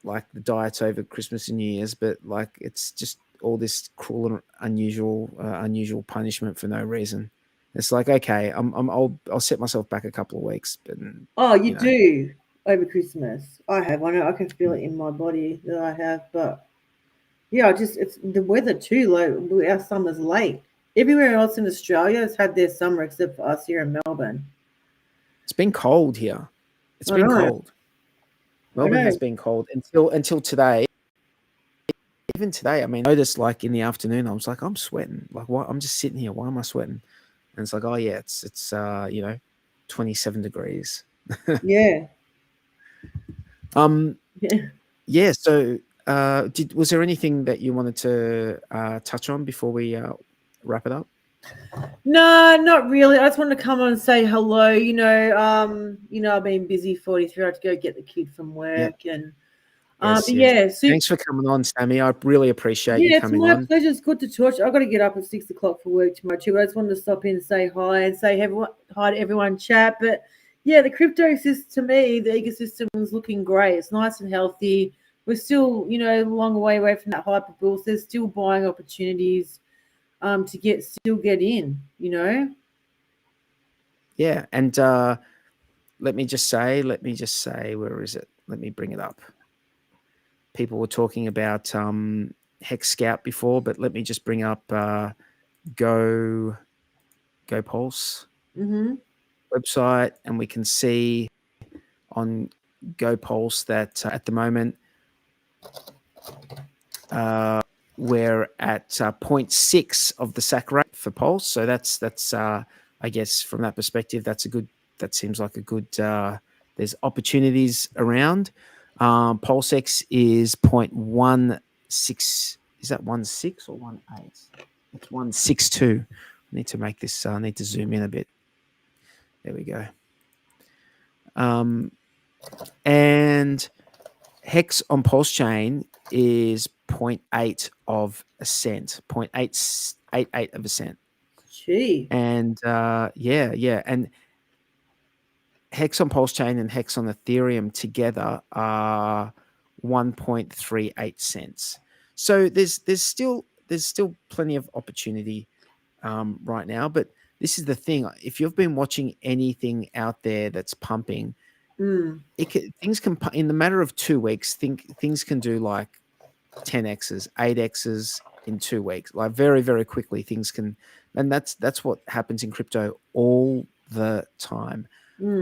like the diets over Christmas and New Year's, but like it's just all this cruel and unusual punishment for no reason. It's like, okay, I'll set myself back a couple of weeks. But you do over Christmas. I have. I know. I can feel it in my body that I have. But yeah, it's the weather too. Like, our summer's late. Everywhere else in Australia has had their summer except for us here in Melbourne. It's been cold here. It's been cold. Melbourne has been cold until today. Even today, I mean, I noticed like in the afternoon, I was like, I'm sweating. Like, what? I'm just sitting here. Why am I sweating? And it's like, oh yeah, it's 27 degrees. Yeah. Yeah. So was there anything that you wanted to touch on before we wrap it up? No, not really. I just wanted to come on and say hello. I've been busy 43. I had to go get the kid from work, and Thanks for coming on, Sammy. I really appreciate you coming on. It's my pleasure. It's good to talk. I've got to get up at 6 o'clock for work tomorrow too. But I just wanted to stop in and say hi and say hi to everyone in chat. But yeah, the crypto system, to me, the ecosystem is looking great. It's nice and healthy. We're still, a long way away from that hyper bull. There's still buying opportunities to get in, Yeah, and let me just say, where is it? Let me bring it up. People were talking about Hex Scout before, but let me just bring up Go Pulse website, and we can see on Go Pulse that at the moment we're at 0.6 of the SAC rate for Pulse. So that's I guess from that perspective, that seems like a good, there's opportunities around. PulseX is 0.16. Is that 16 or 18? It's 162. I need to make this, I need to zoom in a bit. There we go. And Hex on PulseChain is 0.8 of a cent, 0.888 of a cent. Gee. And and Hex on PulseChain and Hex on Ethereum together are 1.38 cents. So there's still plenty of opportunity right now. But this is the thing: if you've been watching anything out there that's pumping, things can, in the matter of 2 weeks, things can do like 10x's, 8x's in 2 weeks, like very, very quickly. Things can, and that's what happens in crypto all the time.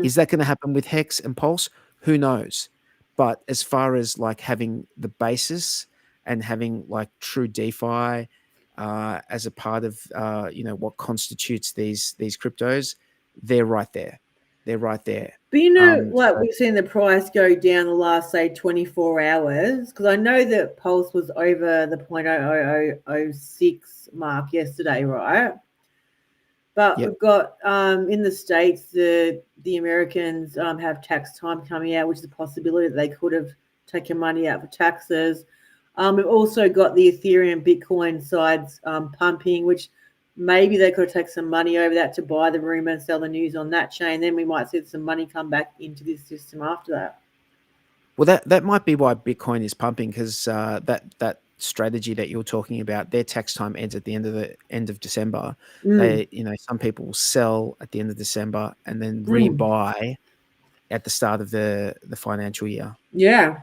Is that going to happen with Hex and Pulse? Who knows? But as far as like having the basis and having like true DeFi as a part of what constitutes these cryptos, they're right there. They're right there. But we've seen the price go down the last, say, 24 hours, because I know that Pulse was over the 0.0006 mark yesterday, right? But we've got in the States, the Americans have tax time coming out, which is a possibility that they could have taken money out for taxes. We've also got the Ethereum Bitcoin sides pumping, which maybe they could take some money over that to buy the rumor and sell the news on that chain. Then we might see some money come back into this system after that. Well, that might be why Bitcoin is pumping, because that strategy that you're talking about, their tax time ends at the end of December. They, some people will sell at the end of December and then rebuy at the start of the financial year. Yeah.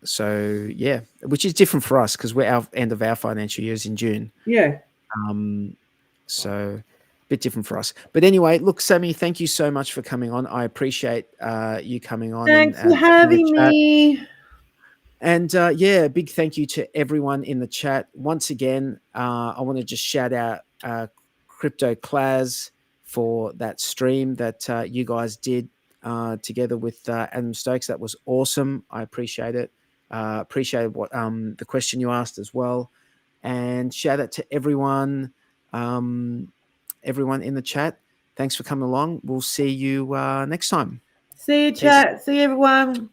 So yeah, which is different for us because we're our end of our financial year is in June. Yeah. So a bit different for us. But anyway, look, Sammy, thank you so much for coming on. I appreciate you coming on. Thanks for having me. And big thank you to everyone in the chat. Once again, I want to just shout out Crypto Class for that stream that you guys did together with Adam Stokes. That was awesome. I appreciate it. Appreciate what the question you asked as well. And shout out to everyone in the chat. Thanks for coming along. We'll see you next time. See you, chat. See you, everyone.